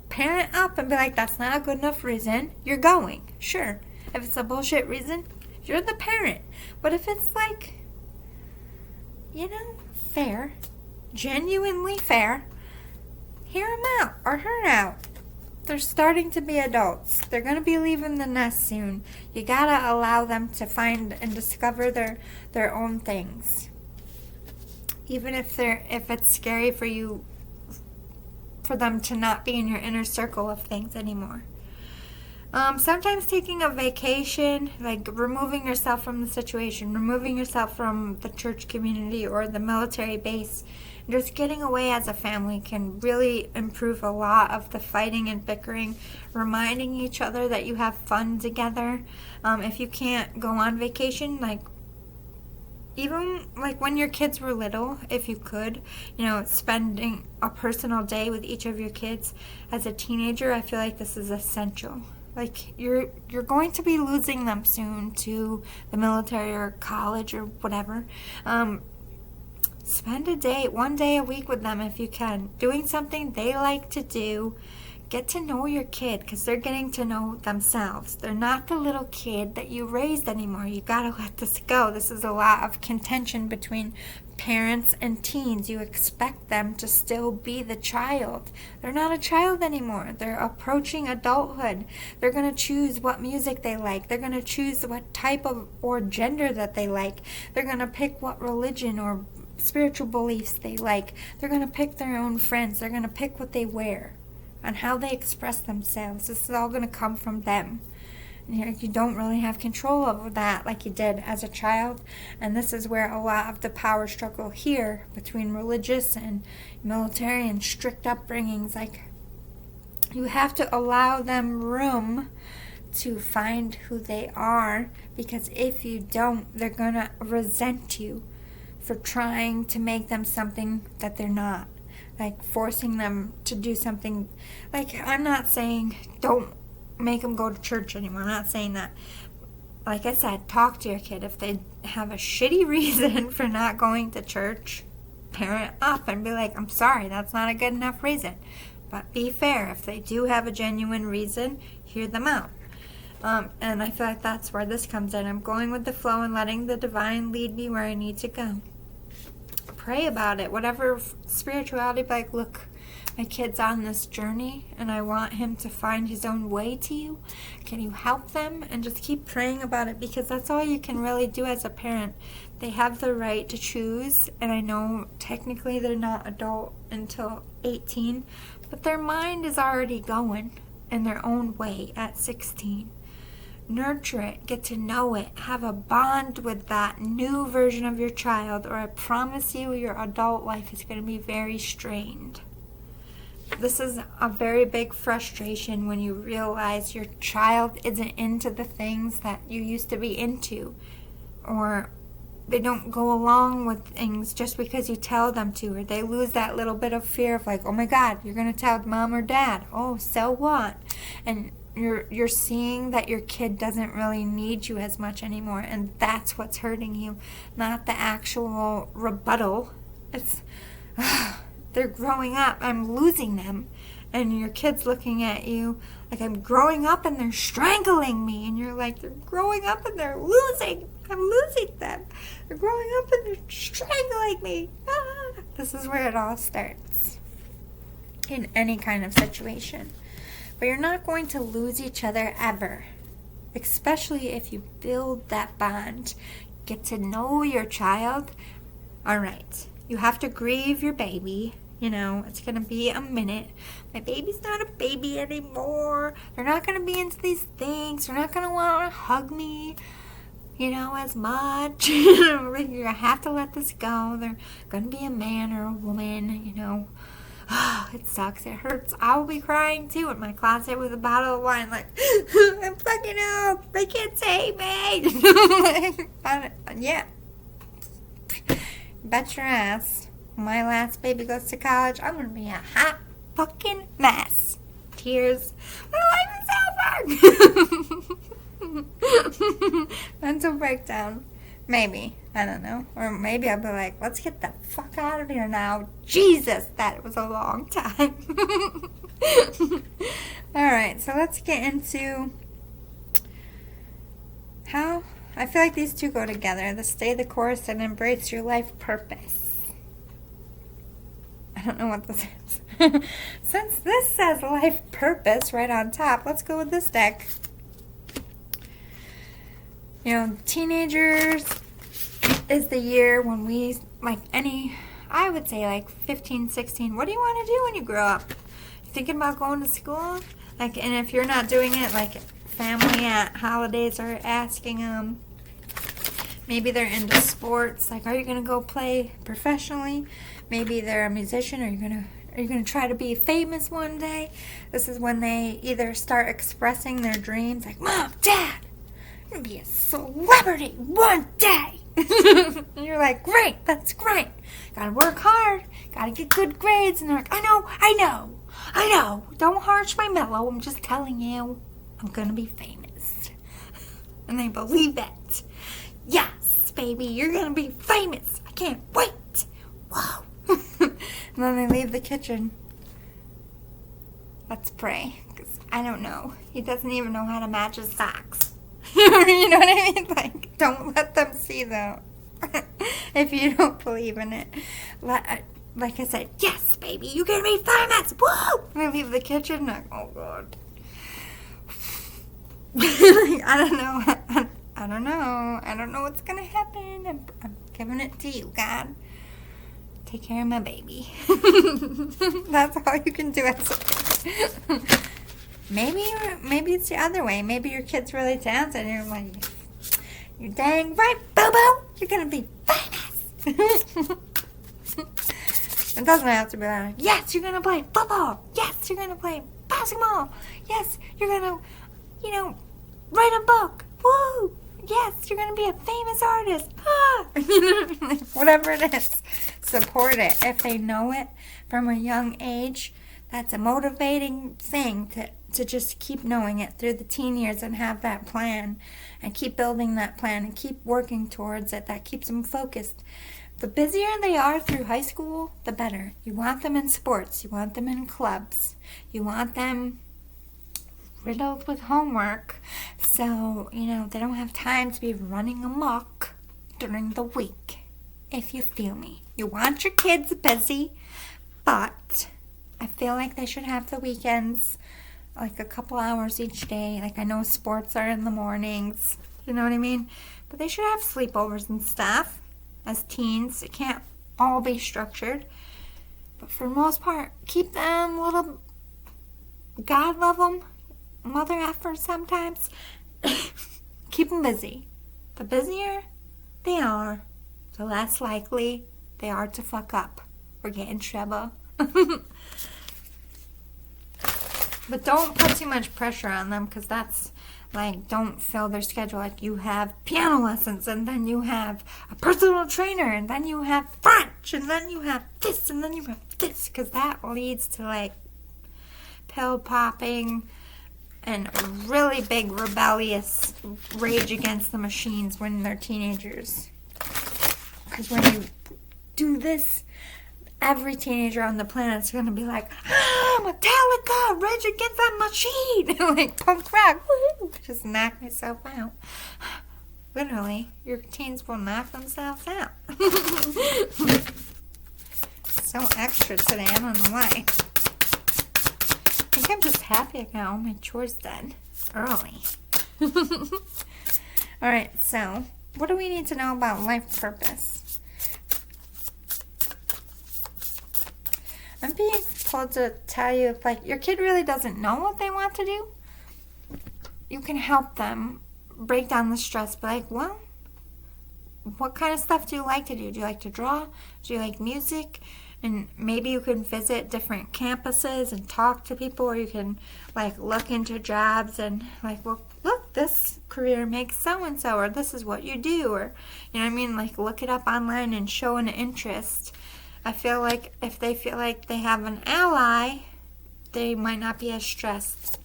parent up and be like, that's not a good enough reason. You're going. Sure. If it's a bullshit reason, you're the parent. But if it's like, fair, genuinely fair, hear them out or her out. They're starting to be adults. They're going to be leaving the nest soon. You got to allow them to find and discover their own things. Even if it's scary for you, for them to not be in your inner circle of things anymore. Sometimes taking a vacation, like removing yourself from the situation, removing yourself from the church community or the military base, just getting away as a family can really improve a lot of the fighting and bickering, reminding each other that you have fun together. If you can't go on vacation, even when your kids were little, if you could, spending a personal day with each of your kids. As a teenager, I feel like this is essential. You're going to be losing them soon to the military or college or whatever. Spend one day a week with them if you can, doing something they like to do. Get to know your kid, because they're getting to know themselves. They're not the little kid that you raised anymore. You gotta let this go. This is a lot of contention between parents and teens. You expect them to still be the child. They're not a child anymore. They're approaching adulthood. They're gonna choose what music they like. They're gonna choose what type of or gender that they like. They're gonna pick what religion or spiritual beliefs they like. They're going to pick their own friends. They're going to pick what they wear. on how they express themselves. This is all going to come from them. You don't really have control over that like you did as a child. And this is where a lot of the power struggle here between religious and military and strict upbringings. Like, you have to allow them room to find who they are, because if you don't, they're going to resent you for trying to make them something that they're not. Like, forcing them to do something. Like, I'm not saying don't make them go to church anymore. I'm not saying that. Like I said, talk to your kid. If they have a shitty reason for not going to church, parent up and be like, I'm sorry, that's not a good enough reason. But be fair. If they do have a genuine reason, hear them out. And I feel like that's where this comes in. I'm going with the flow and letting the divine lead me where I need to go. Pray about it. Whatever spirituality, like, look, my kid's on this journey and I want him to find his own way to you. Can you help them? And just keep praying about it, because that's all you can really do as a parent. They have the right to choose, and I know technically they're not adult until 18, but their mind is already going in their own way at 16. Nurture it, get to know it, have a bond with that new version of your child, or I promise you your adult life is going to be very strained. This is a very big frustration when you realize your child isn't into the things that you used to be into, or they don't go along with things just because you tell them to, or they lose that little bit of fear of like, oh my God, you're going to tell mom or dad. Oh, so what? And you're seeing that your kid doesn't really need you as much anymore, and that's what's hurting you, not the actual rebuttal. It's they're growing up, I'm losing them, and your kid's looking at you like, I'm growing up and they're strangling me, and you're like, they're growing up and they're losing, I'm losing them, they're growing up and they're strangling me. This is where it all starts in any kind of situation. But you're not going to lose each other ever, especially if you build that bond. Get to know your child. All right, you have to grieve your baby. You know, it's going to be a minute. My baby's not a baby anymore. They're not going to be into these things. They're not going to want to hug me, you know, as much. You have to let this go. They're going to be a man or a woman, you know. It sucks. It hurts. I will be crying too in my closet with a bottle of wine, like, I'm fucking up. They can't save me. Yeah. Bet your ass. When my last baby goes to college, I'm going to be a hot fucking mess. Tears. My life is over. Mental breakdown. Maybe. I don't know. Or maybe I'll be like, let's get the fuck out of here now. Jesus, that was a long time. Alright, so let's get into how I feel like these two go together. The stay the course and embrace your life purpose. I don't know what this is. Since this says life purpose right on top, let's go with this deck. You know, teenagers is the year when we, like I would say like 15, 16, what do you want to do when you grow up? You thinking about going to school? Like, and if you're not doing it, like family at holidays are asking them. Maybe they're into sports. Like, are you going to go play professionally? Maybe they're a musician. Are you gonna try to be famous one day? This is when they either start expressing their dreams, like, Mom, Dad, I'm going to be a celebrity one day. And you're like, great, that's great. Gotta work hard. Gotta get good grades. And they're like, I know. Don't harsh my mellow. I'm just telling you, I'm going to be famous. And they believe it. Yes, baby, you're going to be famous. I can't wait. Whoa. And then they leave the kitchen. Let's pray. Because I don't know. He doesn't even know how to match his socks. You know what I mean? Like, don't let them see them. If you don't believe in it. Like I said, yes, baby, you're going to be famous. Woo! And I leave the kitchen. Like, oh, God. I don't know what's going to happen. I'm giving it to you, God. Take care of my baby. That's all you can do as a parent. Maybe it's the other way. Maybe your kid's really talented and you're like, you're dang right, Boo-Boo. You're going to be famous. It doesn't have to be like, yes, you're going to play football. Yes, you're going to play basketball. Yes, you're going to, write a book. Woo! Yes, you're going to be a famous artist. Ah! Whatever it is, support it. If they know it from a young age, that's a motivating thing to just keep knowing it through the teen years and have that plan and keep building that plan and keep working towards it. That keeps them focused. The busier they are through high school, the better. You want them in sports. You want them in clubs. You want them riddled with homework. So, they don't have time to be running amok during the week, if you feel me. You want your kids busy, but I feel like they should have the weekends, like a couple hours each day. Like, I know sports are in the mornings, you know what I mean? But they should have sleepovers and stuff. As teens, it can't all be structured. But for the most part, keep them little, God love them, mother effers sometimes. Keep them busy. The busier they are, the less likely they are to fuck up or get in trouble. But don't put too much pressure on them, because that's like, don't fill their schedule. Like, you have piano lessons, and then you have a personal trainer, and then you have French, and then you have this, and then you have this, because that leads to like pill popping and really big rebellious rage against the machines when they're teenagers. Because when you do this, every teenager on the planet is going to be like, Metallica, rage against that machine. Like, punk rock. Woo! Just knock myself out. Literally, your teens will knock themselves out. So extra today, I don't know why. I think I'm just happy I got all my chores done early. Alright, so what do we need to know about life purpose? I'm being told to tell you, if like your kid really doesn't know what they want to do, you can help them break down the stress. But like, well, what kind of stuff do you like to do? Do you like to draw? Do you like music? And maybe you can visit different campuses and talk to people, or you can like look into jobs and like, well, look, this career makes so-and-so, or this is what you do, or, you know what I mean? Like, look it up online and show an interest. I feel like if they feel like they have an ally, they might not be as stressed.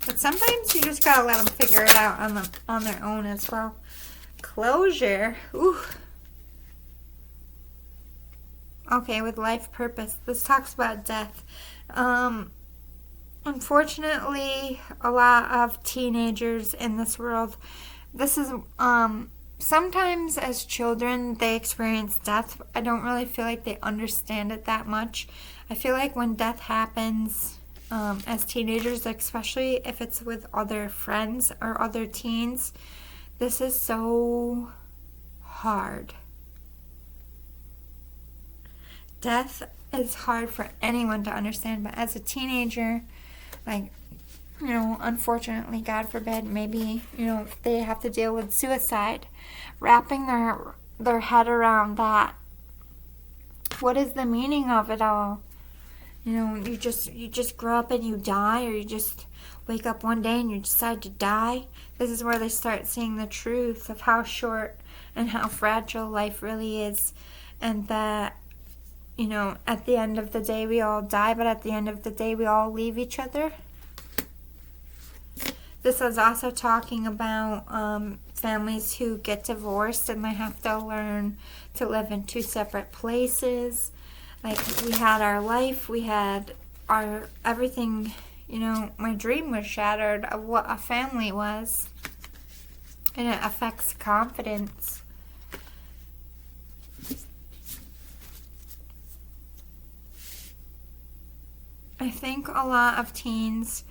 But sometimes you just gotta let them figure it out on their own as well. Closure. Ooh. Okay, with life purpose. This talks about death. Unfortunately, a lot of teenagers in this world, this is, sometimes as children, they experience death. I don't really feel like they understand it that much. I feel like when death happens, as teenagers, especially if it's with other friends or other teens, this is so hard. Death is hard for anyone to understand, but as a teenager, like, you know, unfortunately, God forbid, maybe, you know, they have to deal with suicide. Wrapping their head around that. What is the meaning of it all? You know, you just grow up and you die, or you just wake up one day and you decide to die. This is where they start seeing the truth of how short and how fragile life really is, and that, you know, at the end of the day we all die, but at the end of the day we all leave each other. This is also talking about families who get divorced and they have to learn to live in two separate places. Like, we had our life, we had our everything, you know, my dream was shattered of what a family was. And it affects confidence. I think a lot of teens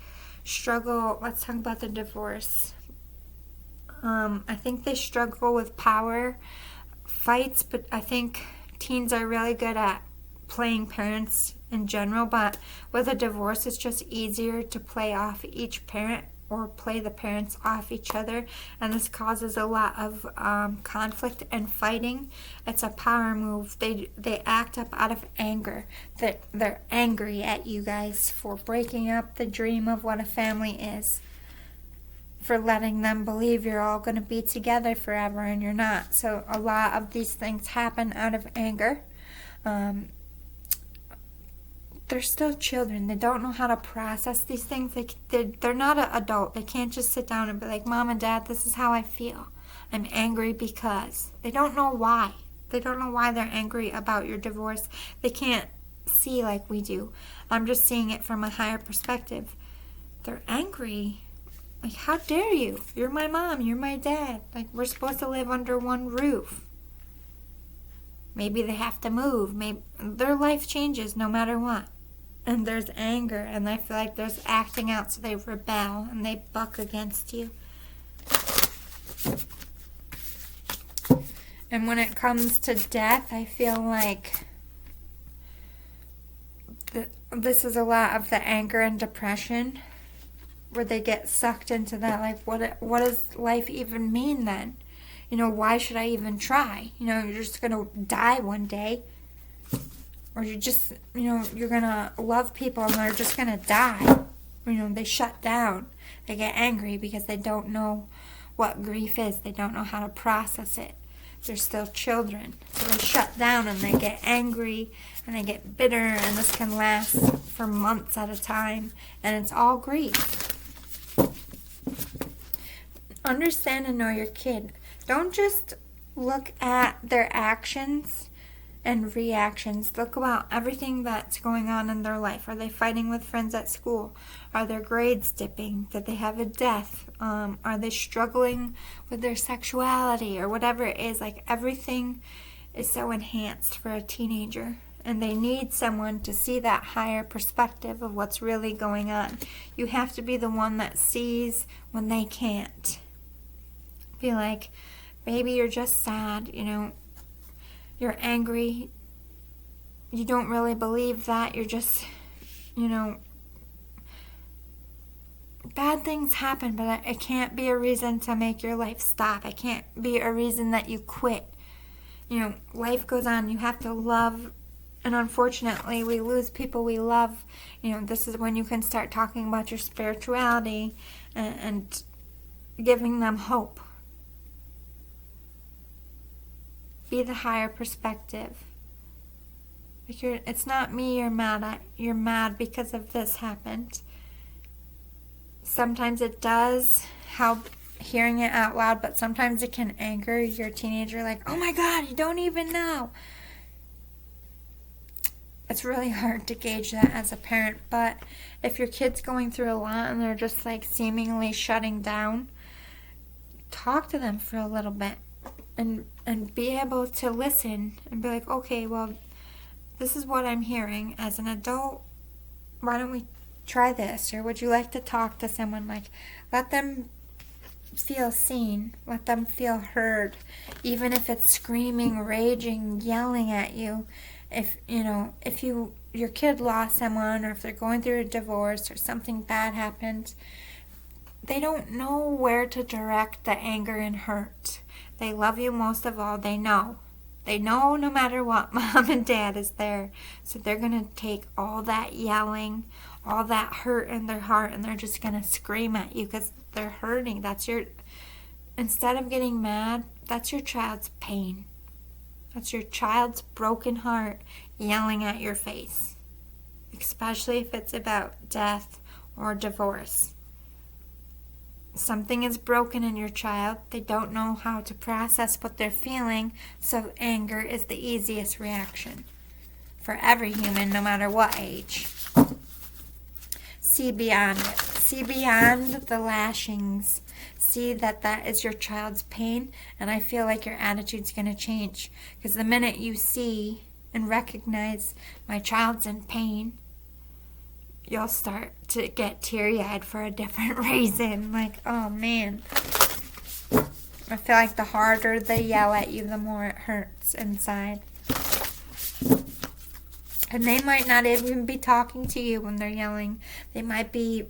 struggle. Let's talk about the divorce. I think they struggle with power fights, but I think teens are really good at playing parents in general, but with a divorce, it's just easier to play off each parent or play the parents off each other, and this causes a lot of conflict and fighting. It's a power move. They act up out of anger. They're angry at you guys for breaking up the dream of what a family is, for letting them believe you're all going to be together forever and you're not. So a lot of these things happen out of anger. They're still children. They don't know how to process these things. They're not an adult. They can't just sit down and be like, Mom and Dad, this is how I feel. I'm angry because. They don't know why. They don't know why they're angry about your divorce. They can't see like we do. I'm just seeing it from a higher perspective. They're angry. Like, how dare you? You're my mom. You're my dad. Like, we're supposed to live under one roof. Maybe they have to move. Maybe their life changes no matter what. And there's anger, and I feel like there's acting out, so they rebel and they buck against you. And when it comes to death, I feel like this is a lot of the anger and depression, where they get sucked into that. Like, what does life even mean then? You know, why should I even try? You know, you're just going to die one day. Or you just, you know, you're going to love people and they're just going to die. You know, they shut down. They get angry because they don't know what grief is. They don't know how to process it. They're still children. So they shut down and they get angry and they get bitter, and this can last for months at a time. And it's all grief. Understand and know your kid. Don't just look at their actions and reactions. Look about everything that's going on in their life. Are they fighting with friends at school? Are their grades dipping? Did they have a death? Are they struggling with their sexuality or whatever it is? Like, everything is so enhanced for a teenager, and they need someone to see that higher perspective of what's really going on. You have to be the one that sees when they can't. Be like, baby, you're just sad, you know, you're angry, you don't really believe that, you're just, you know, bad things happen, but it can't be a reason to make your life stop. It can't be a reason that you quit. You know, life goes on. You have to love, and unfortunately, we lose people we love. You know, this is when you can start talking about your spirituality and giving them hope. Be the higher perspective. Like, it's not me you're mad at. You're mad because of this happened. Sometimes it does help hearing it out loud, but sometimes it can anger your teenager. Like, oh my God, you don't even know. It's really hard to gauge that as a parent, but if your kid's going through a lot and they're just like seemingly shutting down, talk to them for a little bit. And be able to listen and be like, okay, well, this is what I'm hearing. As an adult, why don't we try this? Or would you like to talk to someone? Like, let them feel seen. Let them feel heard. Even if it's screaming, raging, yelling at you. If, you know, if your kid lost someone, or if they're going through a divorce or something bad happened, they don't know where to direct the anger and hurt. They love you most of all. They know. They know no matter what, Mom and Dad is there. So they're going to take all that yelling, all that hurt in their heart, and they're just going to scream at you because they're hurting. Instead of getting mad, that's your child's pain. That's your child's broken heart yelling at your face. Especially if it's about death or divorce. Something is broken in your child. They don't know how to process what they're feeling, so anger is the easiest reaction for every human, no matter what age. See beyond it. See beyond the lashings. See that is your child's pain, and I feel like your attitude's going to change. Because the minute you see and recognize my child's in pain, you'll start to get teary-eyed for a different reason. Like, oh man. I feel like the harder they yell at you, the more it hurts inside. And they might not even be talking to you when they're yelling. They might be,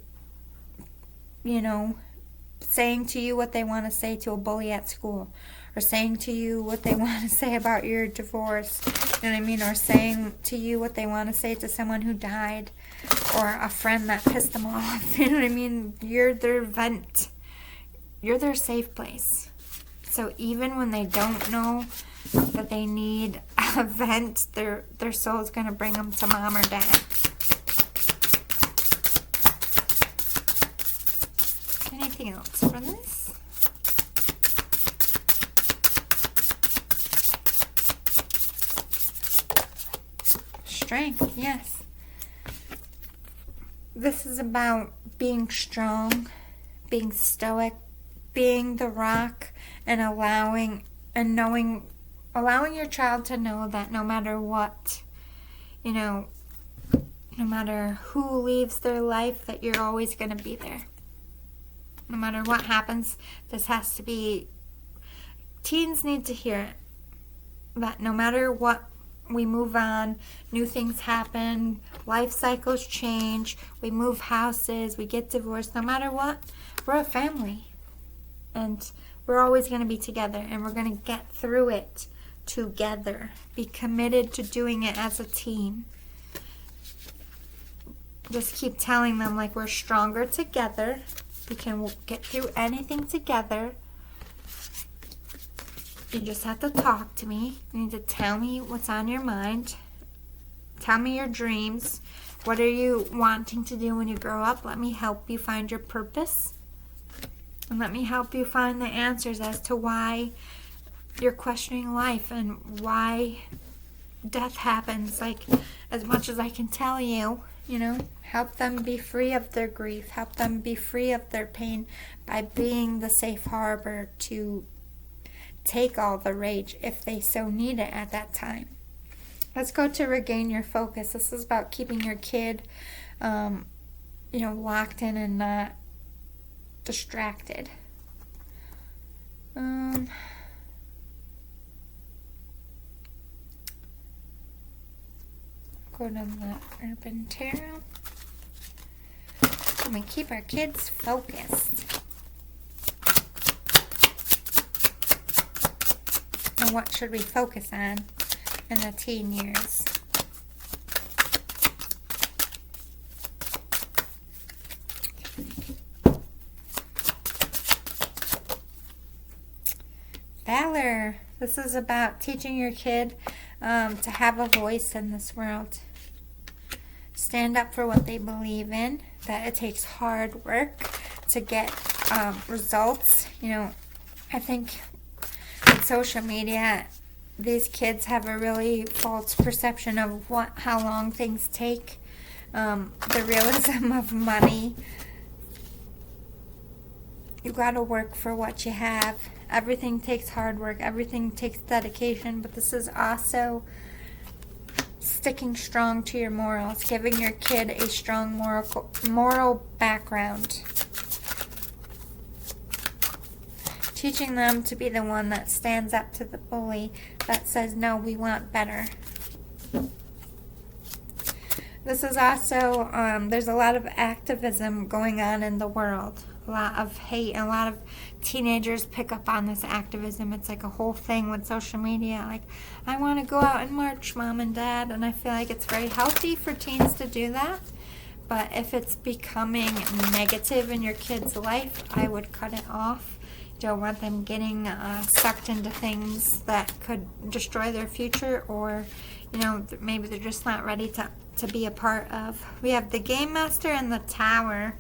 saying to you what they want to say to a bully at school, or saying to you what they want to say about your divorce, you know what I mean, or saying to you what they want to say to someone who died, or a friend that pissed them off, you know what I mean. You're their vent. You're their safe place. So even when they don't know that they need a vent, their soul is going to bring them to mom or dad. Anything else for this? Strength, yes. This is about being strong, being stoic, being the rock, and allowing your child to know that no matter what, no matter who leaves their life, that you're always going to be there. No matter what happens, this has to be, teens need to hear it, that no matter what, we move on, new things happen, life cycles change, we move houses, we get divorced, no matter what, we're a family. And we're always going to be together, and we're going to get through it together. Be committed to doing it as a team. Just keep telling them, like, we're stronger together. We can get through anything together. You just have to talk to me. You need to tell me what's on your mind. Tell me your dreams. What are you wanting to do when you grow up? Let me help you find your purpose. And let me help you find the answers as to why you're questioning life and why death happens. Like, as much as I can tell you, help them be free of their grief. Help them be free of their pain by being the safe harbor to take all the rage if they so need it at that time. Let's go to regain your focus. This is about keeping your kid, locked in and not distracted. Go to the Urban Tarot. And we keep our kids focused. And what should we focus on in the teen years? Valor. This is about teaching your kid to have a voice in this world. Stand up for what they believe in. That it takes hard work to get results. I think with social media, these kids have a really false perception of how long things take. The realism of money. You gotta work for what you have. Everything takes hard work. Everything takes dedication. But this is also sticking strong to your morals. Giving your kid a strong moral background. Teaching them to be the one that stands up to the bully. That says, no, we want better. This is also, there's a lot of activism going on in the world. A lot of hate, and a lot of teenagers pick up on this activism. It's like a whole thing with social media. Like, I want to go out and march, Mom and Dad. And I feel like it's very healthy for teens to do that. But if it's becoming negative in your kid's life, I would cut it off. You don't want them getting sucked into things that could destroy their future, or, maybe they're just not ready to be a part of. We have the Game Master and the Tower.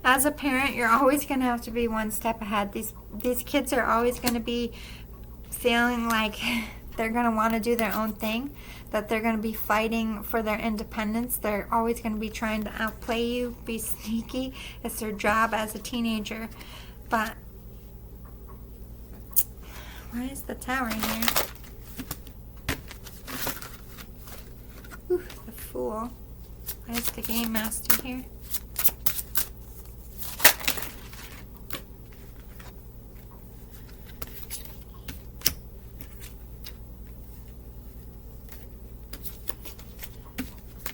As a parent, you're always going to have to be one step ahead. These kids are always going to be feeling like they're going to want to do their own thing, that they're going to be fighting for their independence. They're always going to be trying to outplay you, be sneaky. It's their job as a teenager. But why is the Tower here? Ooh, the Fool. Why is the Game Master here?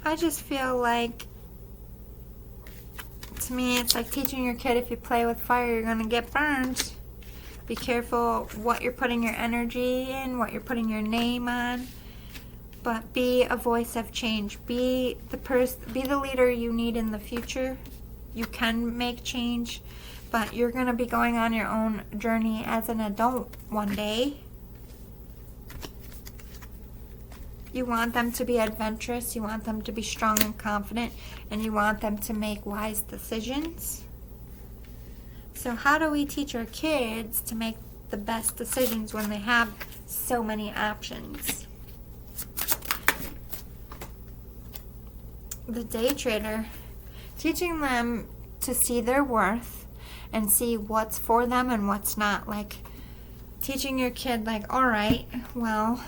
I just feel like, to me, it's like teaching your kid, if you play with fire, you're going to get burned. Be careful what you're putting your energy in, what you're putting your name on. But be a voice of change. Be the leader you need in the future. You can make change, but you're going to be going on your own journey as an adult one day. You want them to be adventurous, you want them to be strong and confident, and you want them to make wise decisions. So how do we teach our kids to make the best decisions when they have so many options? The day trader, teaching them to see their worth and see what's for them and what's not. Like teaching your kid, like, all right, well,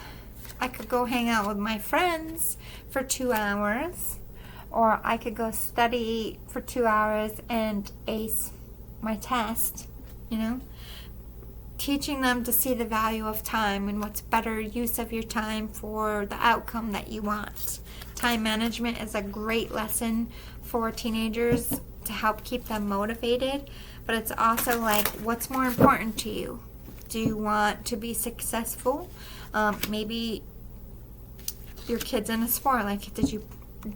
I could go hang out with my friends for 2 hours, or I could go study for 2 hours and ace my test, you know? Teaching them to see the value of time and what's better use of your time for the outcome that you want. Time management is a great lesson for teenagers to help keep them motivated, but it's also like, what's more important to you? Do you want to be successful? Maybe your kid's in a sport. Like, do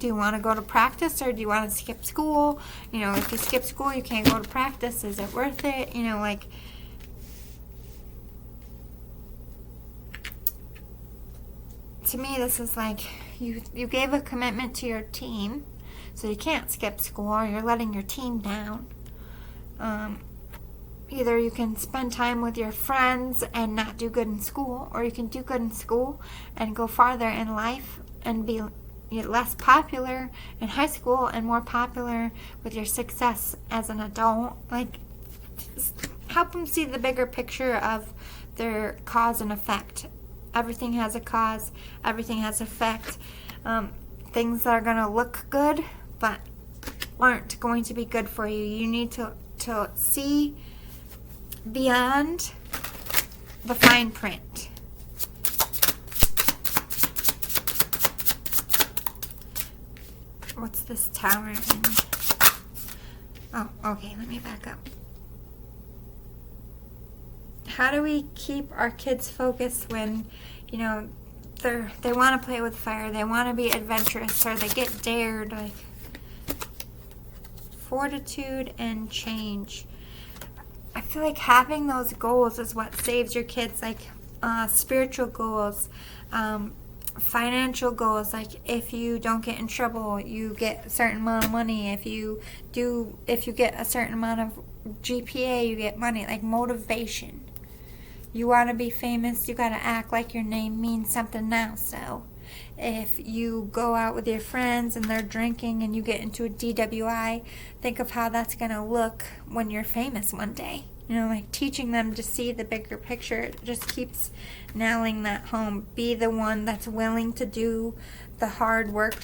you want to go to practice, or do you want to skip school? You know, if you skip school, you can't go to practice. Is it worth it? You know, like, to me, this is like, you gave a commitment to your team, so you can't skip school, or you're letting your team down. Either you can spend time with your friends and not do good in school, or you can do good in school and go farther in life and be less popular in high school and more popular with your success as an adult. Like, help them see the bigger picture of their cause and effect. Everything has a cause, everything has effect. Things that are going to look good but aren't going to be good for you. You need to see beyond the fine print. What's this tower in? Oh, okay, let me back up. How do we keep our kids focused when, you know, they want to play with fire, they want to be adventurous, or they get dared? Like, fortitude and change. I feel like having those goals is what saves your kids, like spiritual goals, financial goals. Like, if you don't get in trouble, you get a certain amount of money. If you get a certain amount of GPA, you get money. Like, motivation. You want to be famous, you got to act like your name means something now. So if you go out with your friends and they're drinking and you get into a DWI, think of how that's going to look when you're famous one day. You know, like, teaching them to see the bigger picture. It just keeps nailing that home. Be the one that's willing to do the hard work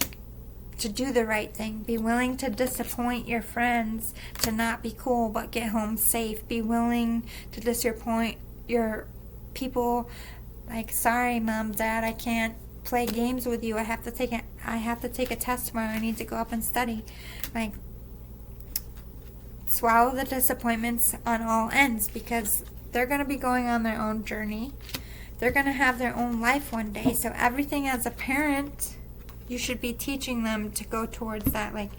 to do the right thing. Be willing to disappoint your friends to not be cool but get home safe. Be willing to disappoint your people, like, sorry mom, dad, I can't play games with you. I have to take a test tomorrow. I need to go up and study. Like, swallow the disappointments on all ends, because they're going to be going on their own journey. They're going to have their own life one day. So everything as a parent, you should be teaching them to go towards that. Like,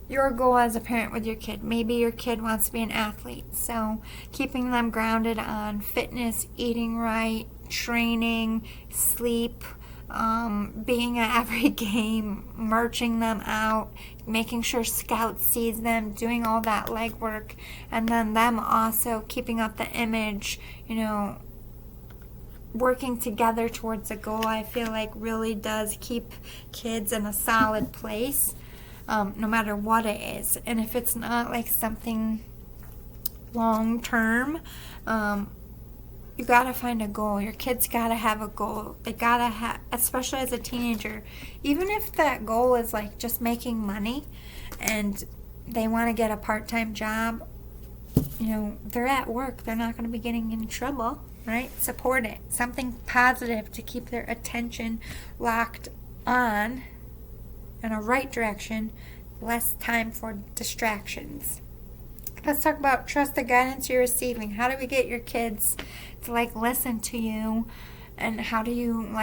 your goal as a parent with your kid. Maybe your kid wants to be an athlete. So keeping them grounded on fitness, eating right, training, sleep, being at every game, marching them out, making sure Scout sees them, doing all that legwork, and then them also keeping up the image, you know, working together towards a goal, I feel like really does keep kids in a solid place. No matter what it is. And if it's not like something long term, you gotta find a goal. Your kids gotta have a goal. They gotta have, especially as a teenager, even if that goal is like just making money and they want to get a part-time job, you know, they're at work, they're not going to be getting in trouble, right? Support it. Something positive to keep their attention locked on in a right direction, less time for distractions. Let's talk about trust the guidance you're receiving. How do we get your kids to listen to you, and how do you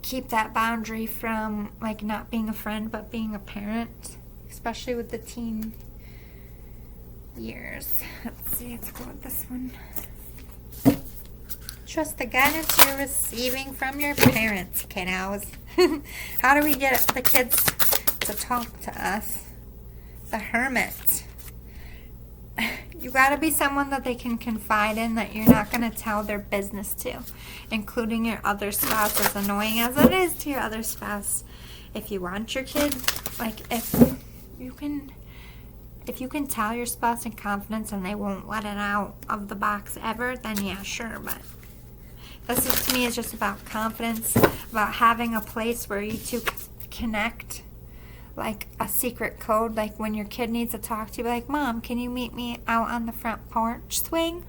keep that boundary from not being a friend but being a parent, especially with the teen years? Let's see, let's go with this one. Trust the guidance you're receiving from your parents, kiddos. How do we get the kids to talk to us? The hermit. You gotta be someone that they can confide in, that you're not gonna tell their business to, including your other spouse, as annoying as it is to your other spouse. If you want your kid, if you can tell your spouse in confidence and they won't let it out of the box ever, then yeah, sure. But this is, to me, is just about confidence, about having a place where you two connect, like a secret code. Like when your kid needs to talk to you, like, Mom, can you meet me out on the front porch swing?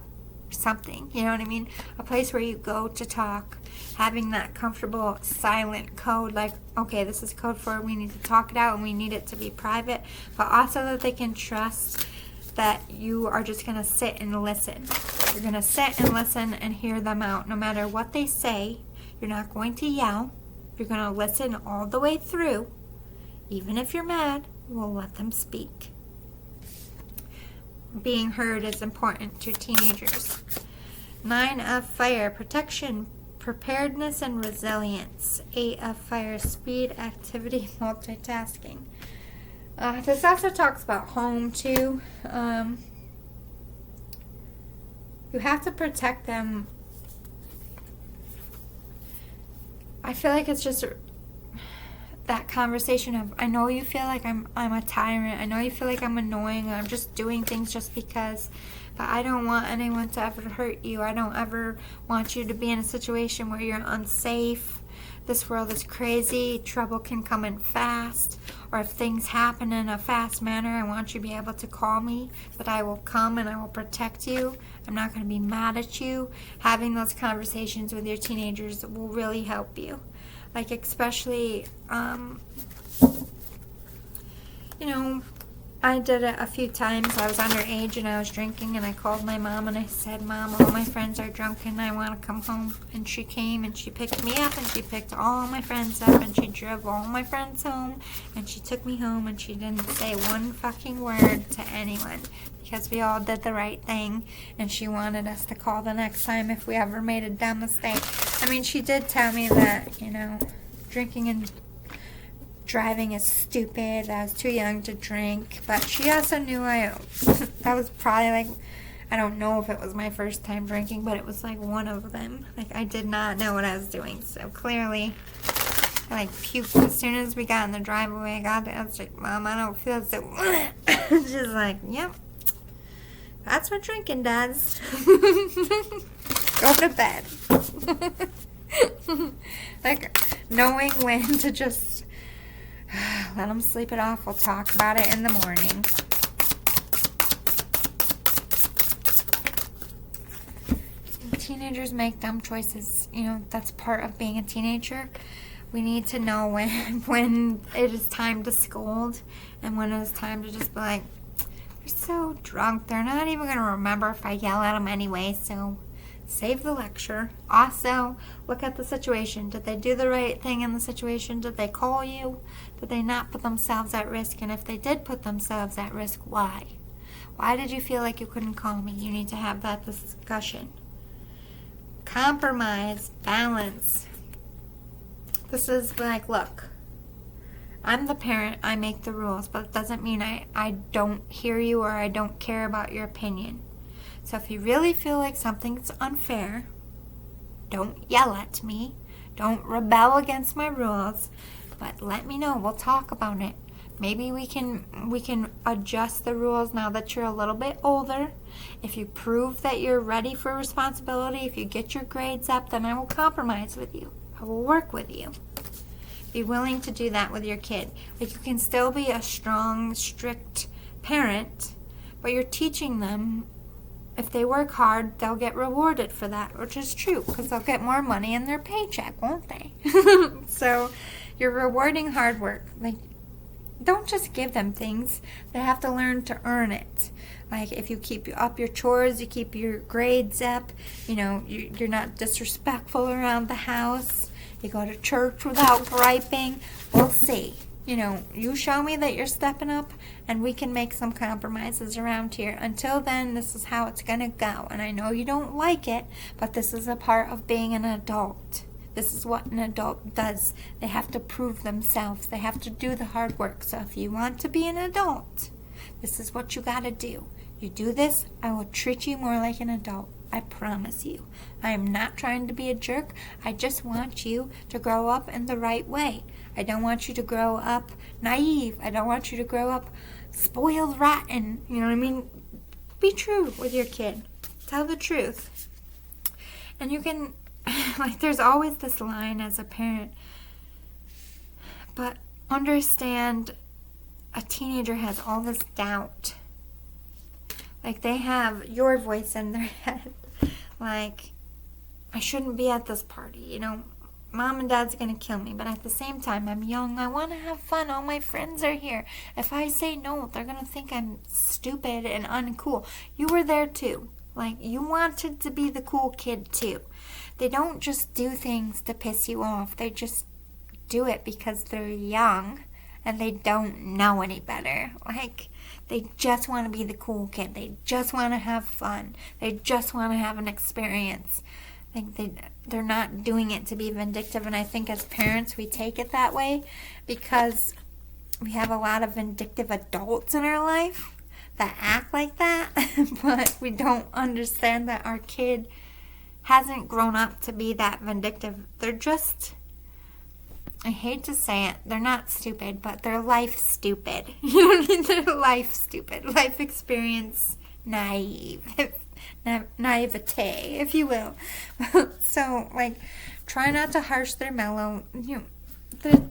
Or something, you know what I mean? A place where you go to talk, having that comfortable silent code, like, okay, this is code for we need to talk it out and we need it to be private, but also that they can trust that you are just going to sit and listen. You're going to sit and listen and hear them out. No matter what they say, you're not going to yell. You're going to listen all the way through. Even if you're mad, you will let them speak. Being heard is important to teenagers. 9 of fire, protection, preparedness, and resilience. 8 of fire, speed, activity, multitasking. This also talks about home too. You have to protect them. I feel like it's just that conversation of, I know you feel like I'm a tyrant. I know you feel like I'm annoying. I'm just doing things just because. But I don't want anyone to ever hurt you. I don't ever want you to be in a situation where you're unsafe. This world is crazy. Trouble can come in fast. Or if things happen in a fast manner, I want you to be able to call me. But I will come and I will protect you. I'm not going to be mad at you. Having those conversations with your teenagers will really help you. Like, especially, I did it a few times. I was underage and I was drinking, and I called my mom and I said, Mom, all my friends are drunk and I want to come home. And she came and she picked me up and she picked all my friends up and she drove all my friends home and she took me home, and she didn't say one fucking word to anyone because we all did the right thing, and she wanted us to call the next time if we ever made a dumb mistake. I mean, she did tell me that, drinking and driving is stupid. I was too young to drink. But she also knew that was probably I don't know if it was my first time drinking, but it was one of them. I did not know what I was doing. So clearly, I puked as soon as we got in the driveway. I was like, Mom, I don't feel so. She's like, yep. That's what drinking does. Go to bed. Knowing when to just let them sleep it off. We'll talk about it in the morning. Teenagers make dumb choices. That's part of being a teenager. We need to know when it is time to scold and when it is time to just be like, they're so drunk. They're not even going to remember if I yell at them anyway, so save the lecture. Also, look at the situation. Did they do the right thing in the situation? Did they call you? Did they not put themselves at risk? And if they did put themselves at risk, why? Why did you feel like you couldn't call me? You need to have that discussion. Compromise, balance. This is look, I'm the parent, I make the rules, but it doesn't mean I don't hear you or I don't care about your opinion. So if you really feel like something's unfair, don't yell at me. Don't rebel against my rules, but let me know. We'll talk about it. Maybe we can adjust the rules now that you're a little bit older. If you prove that you're ready for responsibility, if you get your grades up, then I will compromise with you. I will work with you. Be willing to do that with your kid. You can still be a strong, strict parent, but you're teaching them. If they work hard, they'll get rewarded for that, which is true, because they'll get more money in their paycheck, won't they? So you're rewarding hard work. don't just give them things. They have to learn to earn it. Like, if you keep up your chores, you keep your grades up, you're not disrespectful around the house, you go to church without griping, we'll see. You show me that you're stepping up, and we can make some compromises around here. Until then, this is how it's going to go. And I know you don't like it, but this is a part of being an adult. This is what an adult does. They have to prove themselves. They have to do the hard work. So if you want to be an adult, this is what you got to do. You do this, I will treat you more like an adult. I promise you. I am not trying to be a jerk. I just want you to grow up in the right way. I don't want you to grow up naive. I don't want you to grow up spoiled rotten. You know what I mean? Be true with your kid. Tell the truth. And you can, there's always this line as a parent, but understand a teenager has all this doubt. Like, they have your voice in their head. Like, I shouldn't be at this party. Mom and Dad's going to kill me. But at the same time, I'm young. I want to have fun. All my friends are here. If I say no, they're going to think I'm stupid and uncool. You were there too. Like, you wanted to be the cool kid too. They don't just do things to piss you off. They just do it because they're young and they don't know any better. Like, they just want to be the cool kid. They just want to have fun. They just want to have an experience. Like, they're not doing it to be vindictive. And I think as parents, we take it that way because we have a lot of vindictive adults in our life that act like that. But we don't understand that our kid hasn't grown up to be that vindictive. They're just, I hate to say it, they're not stupid, but they're life stupid. You know what I mean? They're life stupid. Life experience naive. Naivete, if you will. So, like, try not to harsh their mellow.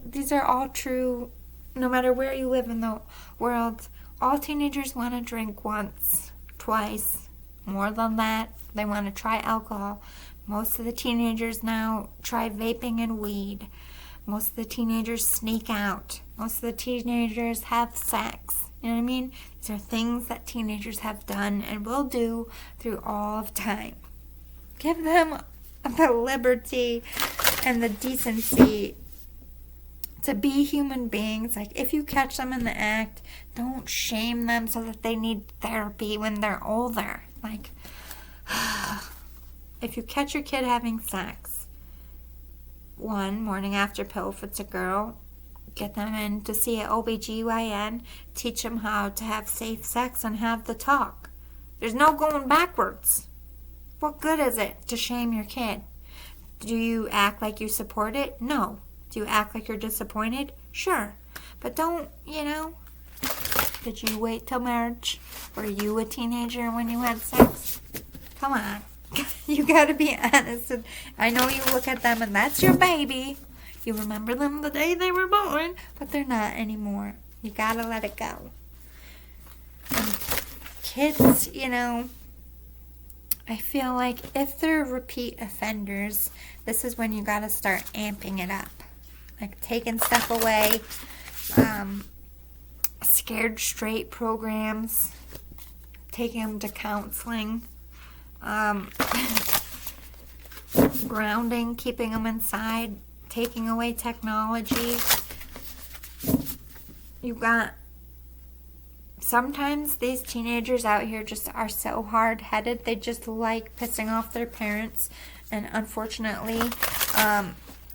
These are all true, no matter where you live in the world. All teenagers want to drink once, twice, more than that. They want to try alcohol. Most of the teenagers now try vaping and weed. Most of the teenagers sneak out. Most of the teenagers have sex. You know what I mean? These are things that teenagers have done and will do through all of time. Give them the liberty and the decency to be human beings. Like, if you catch them in the act, don't shame them so that they need therapy when they're older. Like, if you catch your kid having sex, one, morning after pill if it's a girl, get them in to see an OBGYN, teach them how to have safe sex and have the talk. There's no going backwards. What good is it to shame your kid? Do you act like you support it? No. Do you act like you're disappointed? Sure. But don't, did you wait till marriage? Were you a teenager when you had sex? Come on. You gotta be honest. I know you look at them and that's your baby. You remember them the day they were born, but they're not anymore. You gotta let it go. And kids, I feel like if they're repeat offenders, this is when you gotta start amping it up. Like, taking stuff away, scared straight programs, taking them to counseling, grounding, keeping them inside, taking away technology. You got, sometimes these teenagers out here just are so hard-headed. They just like pissing off their parents, and unfortunately,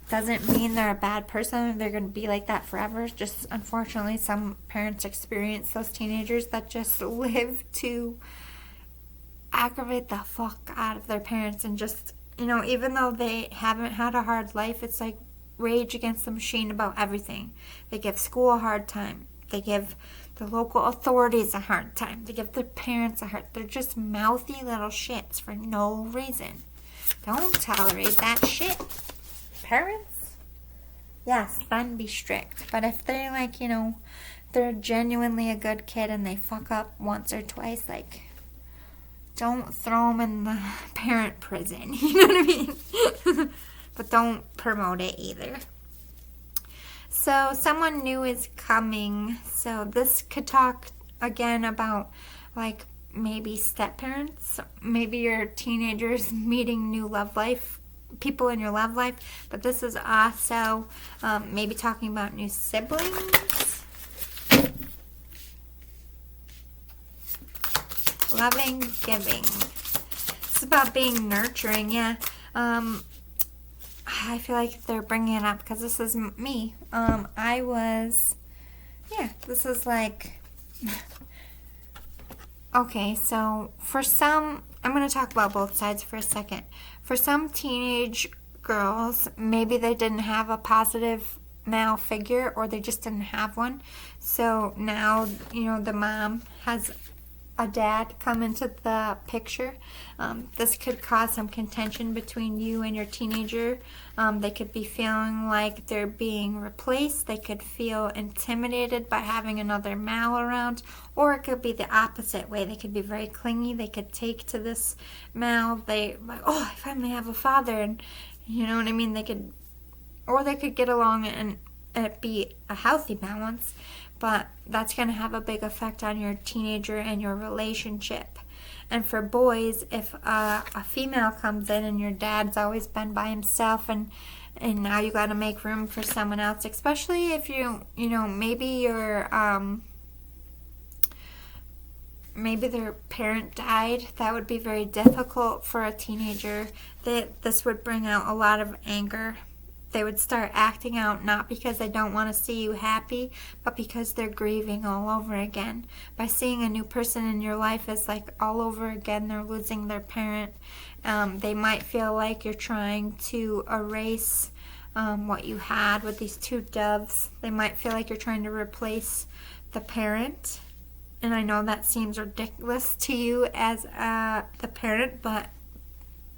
doesn't mean they're a bad person. They're going to be like that forever. Just unfortunately, some parents experience those teenagers that just live to aggravate the fuck out of their parents, and just, even though they haven't had a hard life, it's like Rage Against the Machine about everything. They give school a hard time. They give the local authorities a hard time. They give their parents a hard. They're just mouthy little shits for no reason. Don't tolerate that shit. Parents, yes, then be strict. But if they're like, they're genuinely a good kid and they fuck up once or twice, like, don't throw them in the parent prison. You know what I mean? But don't promote it either. So someone new is coming. So this could talk again about like maybe step parents, maybe your teenagers meeting new love life people in your love life, but this is also maybe talking about new siblings. Loving, giving. It's about being nurturing, yeah. I feel like they're bringing it up because this is me. This is like, okay, so for some, I'm going to talk about both sides for a second. For some teenage girls, maybe they didn't have a positive male figure or they just didn't have one. So now, the mom has a dad come into the picture. This could cause some contention between you and your teenager. They could be feeling like they're being replaced. They could feel intimidated by having another male around, or it could be the opposite way. They could be very clingy. They could take to this male. They like, oh, I finally have a father, and you know what I mean. They could get along and it be a healthy balance. But that's going to have a big effect on your teenager and your relationship. And for boys, if a female comes in and your dad's always been by himself and now you got to make room for someone else, especially if maybe their parent died, that would be very difficult for a teenager. This would bring out a lot of anger. They would start acting out not because they don't want to see you happy, but because they're grieving all over again. By seeing a new person in your life as like all over again, they're losing their parent. They might feel like you're trying to erase what you had with these two doves. They might feel like you're trying to replace the parent. And I know that seems ridiculous to you as the parent, but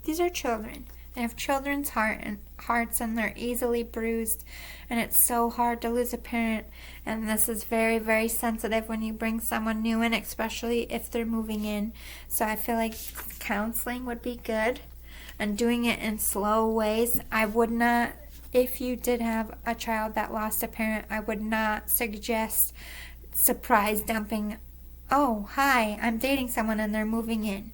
these are children. They have children's hearts and they're easily bruised, and it's so hard to lose a parent, and this is very, very sensitive when you bring someone new in, especially if they're moving in. So I feel like counseling would be good and doing it in slow ways. I would not, if you did have a child that lost a parent, I would not suggest surprise dumping. Oh, hi, I'm dating someone and they're moving in.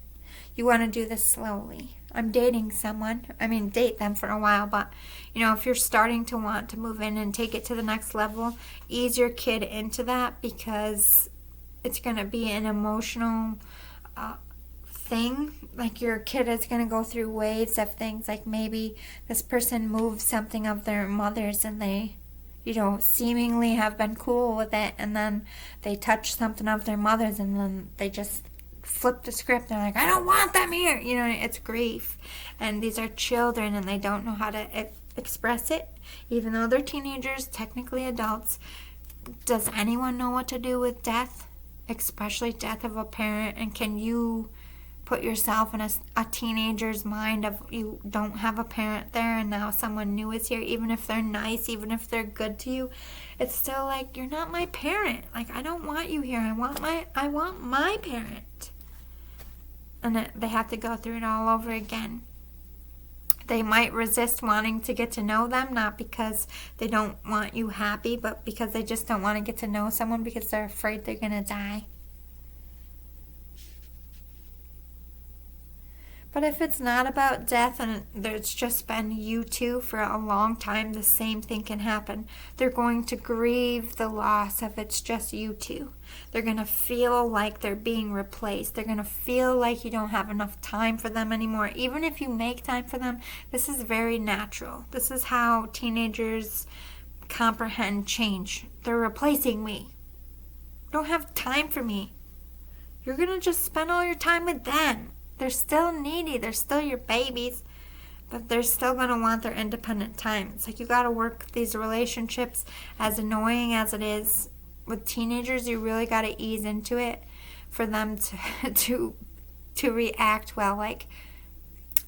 You want to do this slowly. I'm dating someone. Date them for a while, but, if you're starting to want to move in and take it to the next level, ease your kid into that because it's going to be an emotional thing. Like your kid is going to go through waves of things, like maybe this person moved something of their mother's and they, seemingly have been cool with it, and then they touch something of their mother's and then they just flip the script. They're like, I don't want them here. It's grief. And these are children and they don't know how to express it. Even though they're teenagers, technically adults. Does anyone know what to do with death? Especially death of a parent. And can you put yourself in a teenager's mind of you don't have a parent there and now someone new is here? Even if they're nice, even if they're good to you, it's still like, you're not my parent. Like, I don't want you here. I want my parent. And they have to go through it all over again. They might resist wanting to get to know them, not because they don't want you happy, but because they just don't want to get to know someone because they're afraid they're going to die. But if it's not about death and there's just been you two for a long time, the same thing can happen. They're going to grieve the loss of it's just you two. They're going to feel like they're being replaced. They're going to feel like you don't have enough time for them anymore. Even if you make time for them, this is very natural. This is how teenagers comprehend change. They're replacing me. You don't have time for me. You're going to just spend all your time with them. They're still needy. They're still your babies. But they're still going to want their independent time. It's like you got to work these relationships, as annoying as it is. With teenagers, you really got to ease into it for them to react well. Like,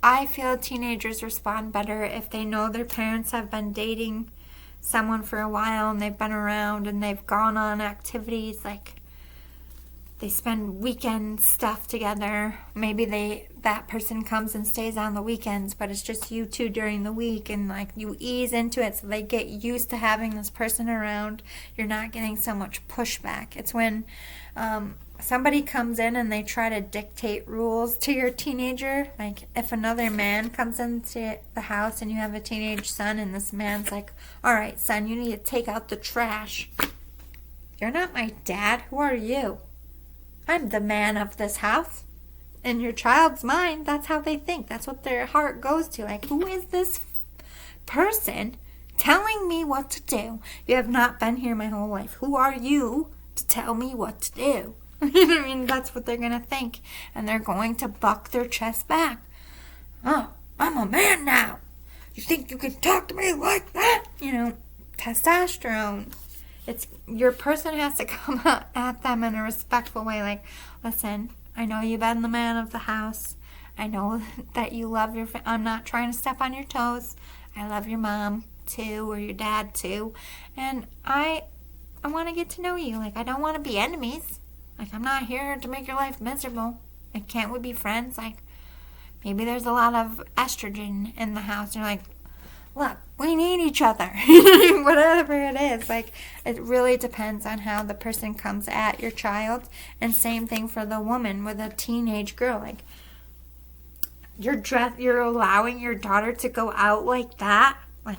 I feel teenagers respond better if they know their parents have been dating someone for a while and they've been around and they've gone on activities. Like, they spend weekend stuff together. Maybe that person comes and stays on the weekends, but it's just you two during the week, and like you ease into it so they get used to having this person around. You're not getting so much pushback. It's when somebody comes in and they try to dictate rules to your teenager. Like if another man comes into the house and you have a teenage son and this man's like, all right, son, you need to take out the trash. You're not my dad. Who are you? I'm the man of this house. In your child's mind, that's how they think. That's what their heart goes to. Like, who is this person telling me what to do? You have not been here my whole life. Who are you to tell me what to do? You know what I mean? That's what they're going to think. And they're going to buck their chest back. Oh, I'm a man now. You think you can talk to me like that? You know, testosterone. Your person has to come at them in a respectful way. Like, listen, I know you've been the man of the house. I know that you love your I'm not trying to step on your toes. I love your mom too, or your dad too. And I want to get to know you. Like, I don't want to be enemies. Like, I'm not here to make your life miserable. Like, can't we be friends? Like, maybe there's a lot of estrogen in the house. And you're like, look, we need each other. Whatever it is. Like, it really depends on how the person comes at your child. And same thing for the woman with a teenage girl. Like, you're allowing your daughter to go out like that? Like,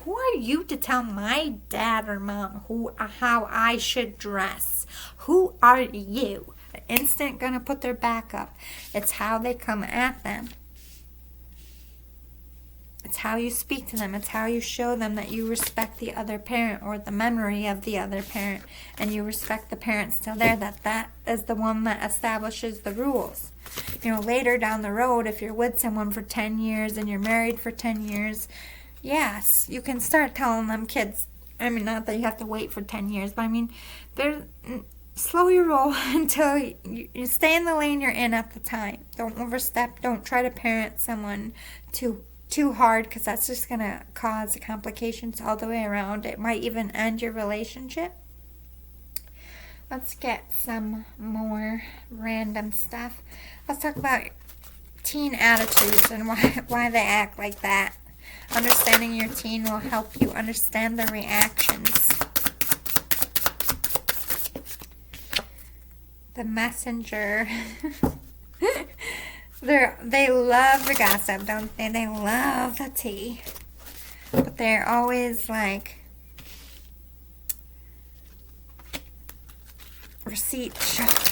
who are you to tell my dad or mom how I should dress? Who are you? Instant gonna put their back up. It's how they come at them. It's how you speak to them. It's how you show them that you respect the other parent or the memory of the other parent, and you respect the parent still there, that is the one that establishes the rules. You know, later down the road, if you're with someone for 10 years and you're married for 10 years, yes, you can start telling them kids. I mean, not that you have to wait for 10 years, but I mean, slow your roll until you stay in the lane you're in at the time. Don't overstep. Don't try to parent someone too hard, because that's just going to cause complications all the way around. It might even end your relationship. Let's get some more random stuff. Let's talk about teen attitudes and why they act like that. Understanding your teen will help you understand their reactions. The messenger. They love the gossip, don't they? They love the tea. But they're always like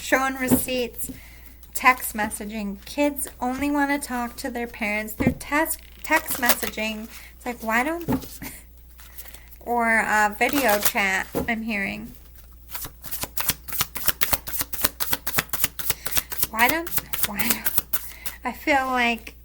showing receipts, text messaging. Kids only want to talk to their parents through text messaging. It's like, why don't... Or video chat, I'm hearing. Why don't... I feel like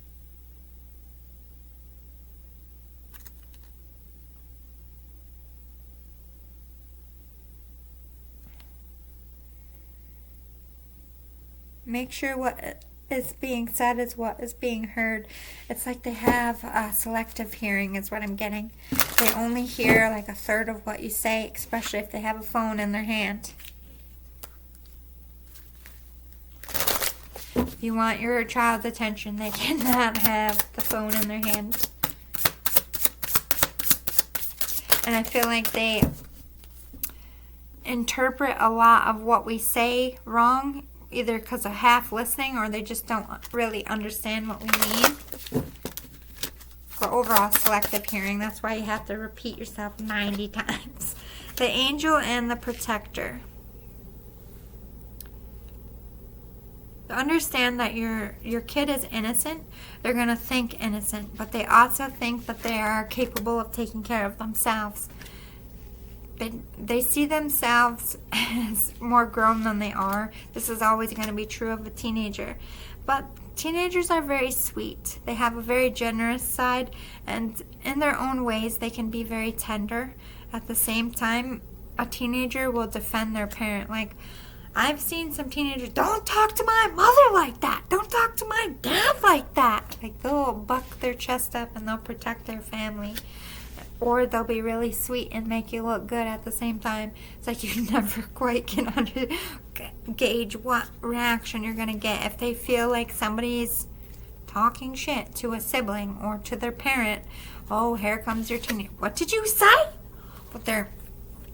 make sure what is being said is what is being heard. It's like they have selective hearing is what I'm getting. They only hear like a third of what you say, especially if they have a phone in their hand. If you want your child's attention, they cannot have the phone in their hand. And I feel like they interpret a lot of what we say wrong, either because of half listening or they just don't really understand what we mean. For overall selective hearing, that's why you have to repeat yourself 90 times. The angel and the protector. Understand that your kid is innocent. They're going to think innocent, but they also think that they are capable of taking care of themselves. They see themselves as more grown than they are. This is always going to be true of a teenager. But teenagers are very sweet. They have a very generous side, and in their own ways, they can be very tender. At the same time, a teenager will defend their parent. Like, I've seen some teenagers, don't talk to my mother like that. Don't talk to my dad like that. Like, they'll buck their chest up and they'll protect their family. Or they'll be really sweet and make you look good at the same time. It's like you never quite can gauge what reaction you're going to get. If they feel like somebody's talking shit to a sibling or to their parent, oh, here comes your teenager. What did you say? But they're,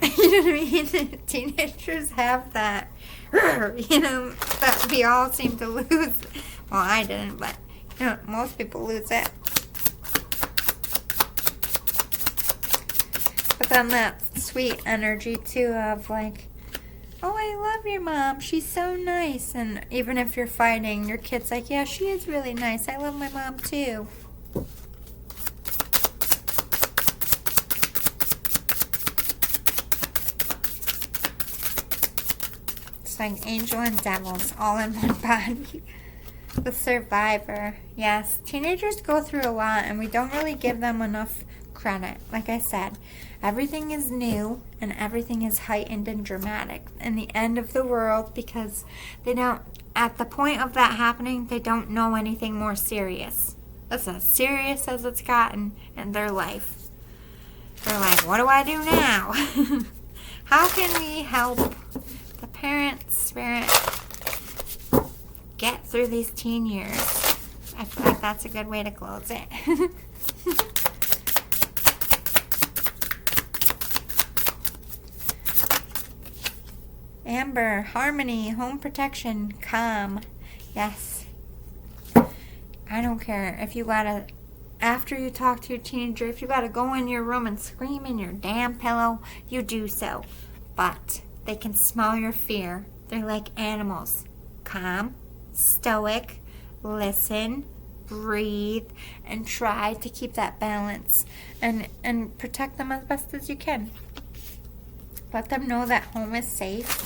you know what I mean? Teenagers have that, you know, that we all seem to lose. Well, I didn't, but, you know, most people lose it. But then that sweet energy, too, of like, oh, I love your mom. She's so nice. And even if you're fighting, your kid's like, yeah, she is really nice. I love my mom, too. It's like angel and devils all in one body. The survivor. Yes, teenagers go through a lot, and we don't really give them enough credit. Like I said, everything is new and everything is heightened and dramatic in the end of the world, because they don't, at the point of that happening, they don't know anything more serious. That's as serious as it's gotten in their life. They're like, what do I do now? How can we help the parent spirit get through these teen years? I feel like that's a good way to close it. Amber, harmony, home protection, calm. Yes. I don't care if you gotta, after you talk to your teenager, if you gotta go in your room and scream in your damn pillow, you do so. But they can smell your fear. They're like animals. Calm, stoic, listen, breathe, and try to keep that balance and protect them as best as you can. Let them know that home is safe.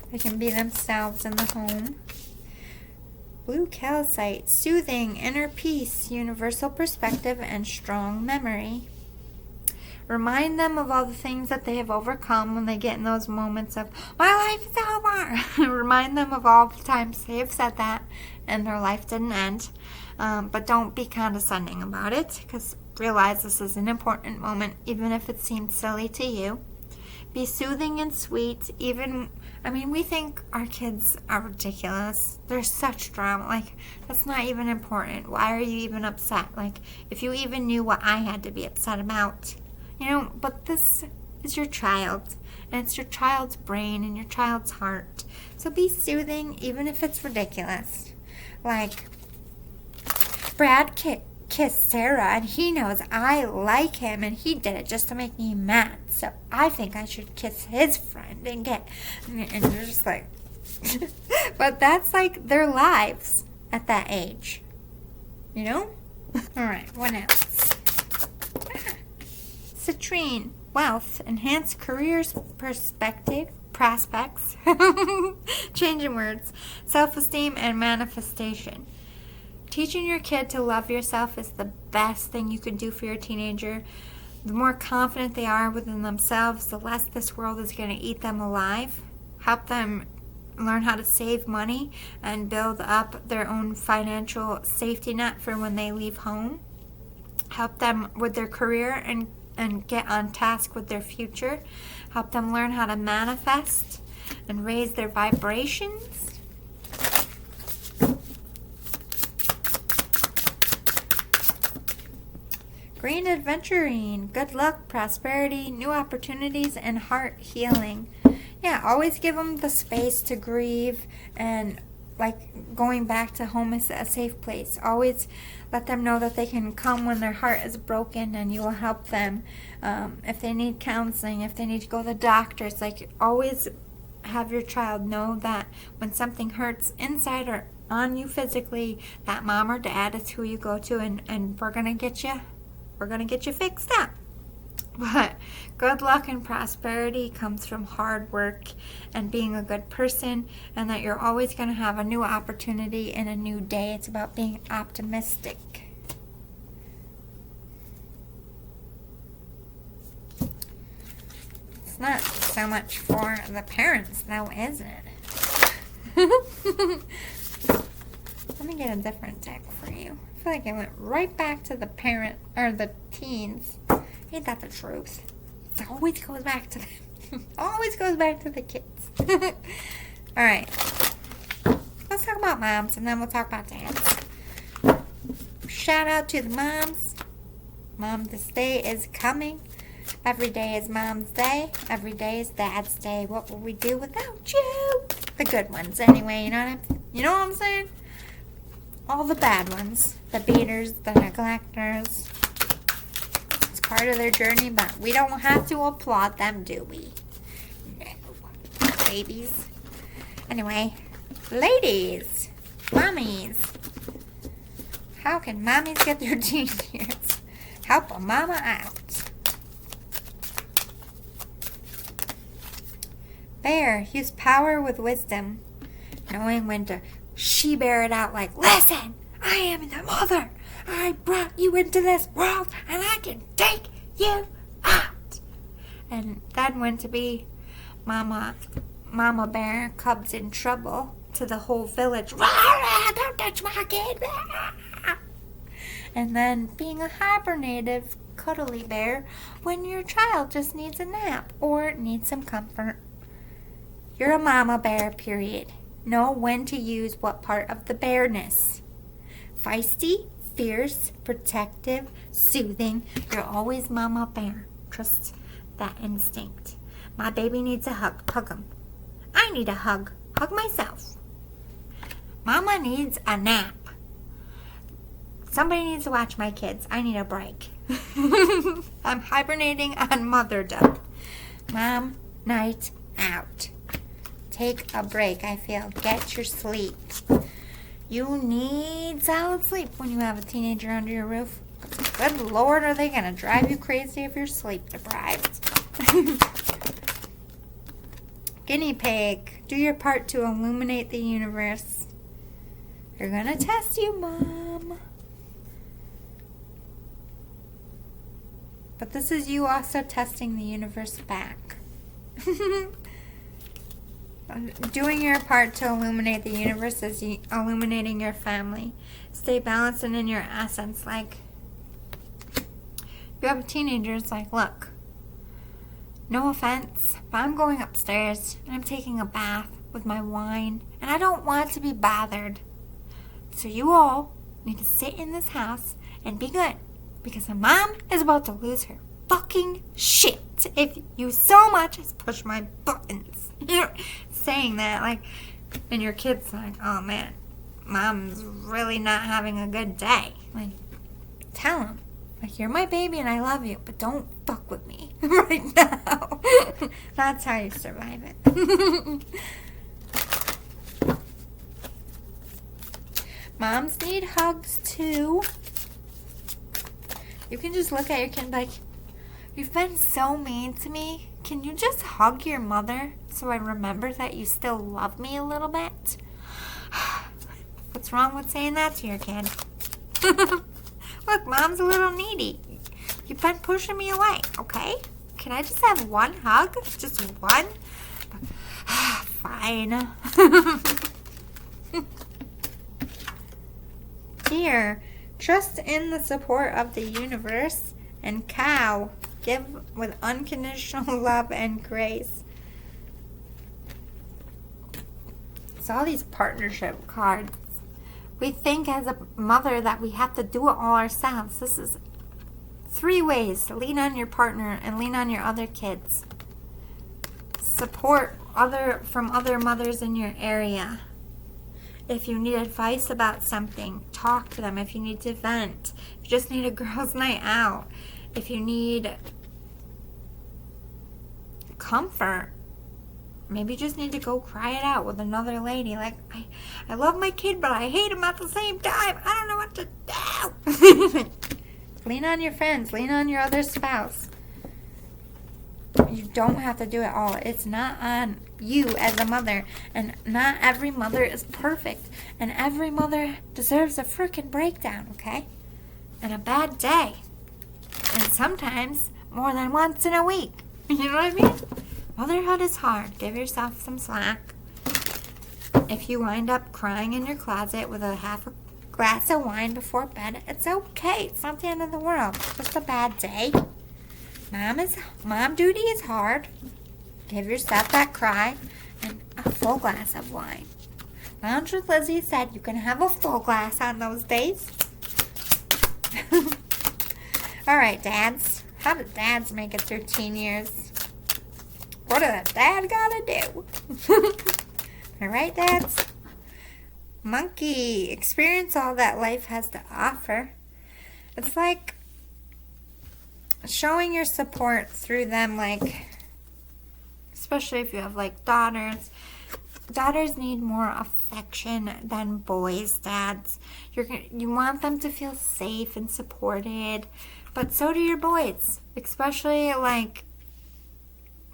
They can be themselves in the home. Blue calcite, soothing, inner peace, universal perspective, and strong memory. Remind them of all the things that they have overcome when they get in those moments of, my life is over. Remind them of all the times they have said that and their life didn't end. But don't be condescending about it, because realize this is an important moment, even if it seems silly to you. Be soothing and sweet. We think our kids are ridiculous. They're such drama. Like, that's not even important. Why are you even upset? Like, if you even knew what I had to be upset about. You know, but this is your child, and it's your child's brain and your child's heart. So be soothing, even if it's ridiculous. Like, Brad kissed Sarah, and he knows I like him, and he did it just to make me mad. So I think I should kiss his friend and you're just like, but that's like their lives at that age, you know? All right, what else? Citrine, wealth, enhanced careers, prospects, changing words, self-esteem, and manifestation. Teaching your kid to love yourself is the best thing you can do for your teenager. The more confident they are within themselves, the less this world is going to eat them alive. Help them learn how to save money and build up their own financial safety net for when they leave home. Help them with their career and get on task with their future. Help them learn how to manifest and raise their vibrations. Green adventuring, good luck, prosperity, new opportunities, and heart healing. Yeah, always give them the space to grieve, and like going back to home is a safe place. Always let them know that they can come when their heart is broken, and you will help them. If they need counseling, if they need to go to the doctors, like always have your child know that when something hurts inside or on you physically, that mom or dad is who you go to, and we're gonna get you fixed up. But good luck and prosperity comes from hard work and being a good person, and that you're always going to have a new opportunity and a new day. It's about being optimistic. It's not so much for the parents, though, is it? Let me get a different deck for you. I feel like it went right back to the parent, or the teens. Ain't that the truth? It always goes back to them. Always goes back to the kids. Alright. Let's talk about moms, and then we'll talk about dads. Shout out to the moms. Mom, this day is coming. Every day is Mom's Day. Every day is Dad's Day. What will we do without you? The good ones, anyway. You know what I'm saying? All the bad ones. The beaters, the neglectors. It's part of their journey, but we don't have to applaud them, do we? No. Babies. Anyway, ladies, mommies. How can mommies get their teen years? Help a mama out. Bear, use power with wisdom. Knowing when to she-bear it out like, listen, I am the mother. I brought you into this world and I can take you out. And then when to be Mama Bear, cubs in trouble, to the whole village. Don't touch my kid. And then being a hibernative, cuddly bear when your child just needs a nap or needs some comfort. You're a mama bear, period. Know when to use what part of the bearness. Feisty, fierce, protective, soothing. You're always mama bear. Trust that instinct. My baby needs a hug. Hug him. I need a hug. Hug myself. Mama needs a nap. Somebody needs to watch my kids. I need a break. I'm hibernating on motherdom. Mom, night out. Take a break, I feel. Get your sleep. You need solid sleep when you have a teenager under your roof. Good Lord, are they going to drive you crazy if you're sleep deprived? Guinea pig, do your part to illuminate the universe. They're going to test you, Mom. But this is you also testing the universe back. Doing your part to illuminate the universe is illuminating your family. Stay balanced and in your essence. Like, you have teenagers, like, look, no offense, but I'm going upstairs and I'm taking a bath with my wine and I don't want to be bothered. So you all need to sit in this house and be good, because my mom is about to lose her fucking shit if you so much as push my buttons. You're saying that, like, and your kid's like, oh man, mom's really not having a good day. Like, tell him, like, you're my baby and I love you, but don't fuck with me right now. That's how you survive it. Moms need hugs too. You can just look at your kid and be like, you've been so mean to me. Can you just hug your mother so I remember that you still love me a little bit? What's wrong with saying that to your kid? Look, Mom's a little needy. You've been pushing me away, okay? Can I just have one hug? Just one? Fine. Here, trust in the support of the universe. And cow, give with unconditional love and grace. It's all these partnership cards. We think as a mother that we have to do it all ourselves. This is 3 ways to lean on your partner and lean on your other kids. Support from other mothers in your area. If you need advice about something, talk to them. If you need to vent, if you just need a girls' night out, if you need comfort, maybe you just need to go cry it out with another lady. Like, I love my kid, but I hate him at the same time. I don't know what to do. Lean on your friends. Lean on your other spouse. You don't have to do it all. It's not on you as a mother. And not every mother is perfect. And every mother deserves a freaking breakdown, okay? And a bad day. And sometimes more than once in a week. You know what I mean? Motherhood is hard. Give yourself some slack. If you wind up crying in your closet with a half a glass of wine before bed. It's okay. It's not the end of the world. It's just a bad day. Mom duty is hard. Give yourself that cry and a full glass of wine. Lounge with Lizzie said you can have a full glass on those days. All right, dads. How did dads make it through teen years? What did a dad gotta do? All right, dads? Monkey, experience all that life has to offer. It's like showing your support through them, like, especially if you have, like, daughters. Daughters need more affection than boys, dads. You want them to feel safe and supported, but so do your boys. Especially, like,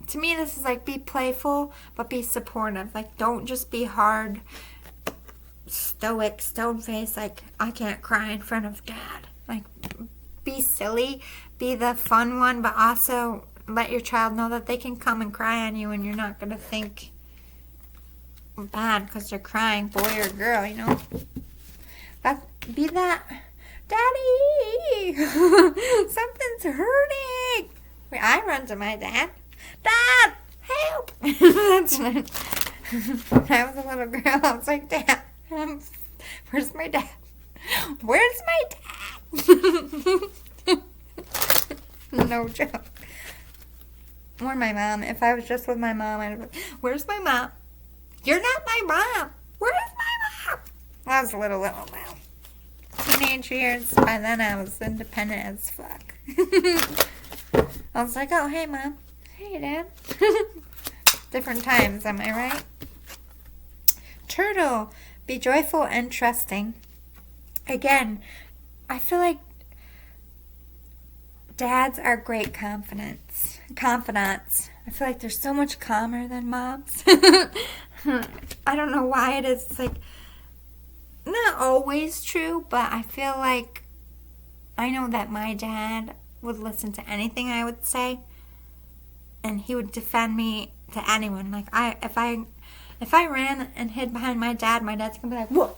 to me, this is like, be playful, but be supportive. Like, don't just be hard, stoic, stone-faced, like, I can't cry in front of dad. Like, be silly, be the fun one, but also let your child know that they can come and cry on you and you're not going to think bad because they're crying, boy or girl, you know. But be that, Daddy, something's hurting. I run to my dad. Dad, help. That's when I was a little girl. I was like, Dad, where's my dad? Where's my dad? No joke. Or my mom. If I was just with my mom, I'd be like, where's my mom? You're not my mom. Where's my mom? I was little now. Teenage years, by then I was independent as fuck. I was like, oh, hey, Mom. Hey, Dad. Different times, am I right? Turtle, be joyful and trusting. Again, I feel like dads are great confidants. I feel like they're so much calmer than moms. I don't know why it is. It's like, not always true, but I feel like I know that my dad would listen to anything I would say, and he would defend me to anyone. Like, if I ran and hid behind my dad's gonna be like, what?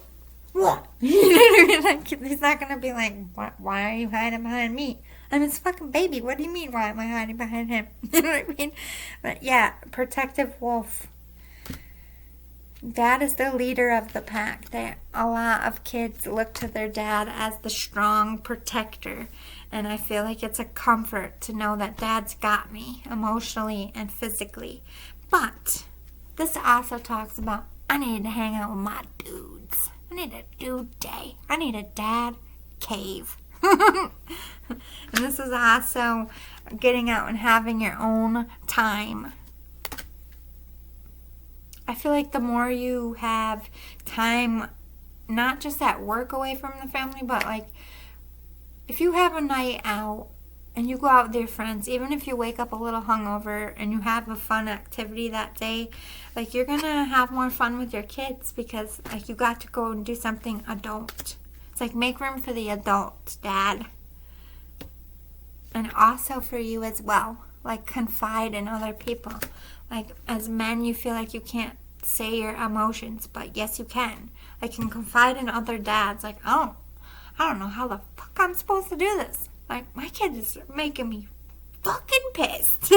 You know what I mean? Like, he's not gonna be like, why are you hiding behind me? I'm his fucking baby. What do you mean, why am I hiding behind him? You know what I mean? But yeah, protective wolf. Dad is the leader of the pack. A lot of kids look to their dad as the strong protector. And I feel like it's a comfort to know that dad's got me emotionally and physically. But this also talks about I need to hang out with my dudes. I need a dude day. I need a dad cave. And this is also getting out and having your own time. I feel like the more you have time, not just at work away from the family, but like if you have a night out and you go out with your friends, even if you wake up a little hungover and you have a fun activity that day, like you're going to have more fun with your kids because like you got to go and do something adult. It's like make room for the adult, Dad. And also for you as well. Like confide in other people. Like as men, you feel like you can't say your emotions, but yes, you can. Like you can confide in other dads. Like, oh, I don't know how the fuck I'm supposed to do this. Like my kid is making me fucking pissed.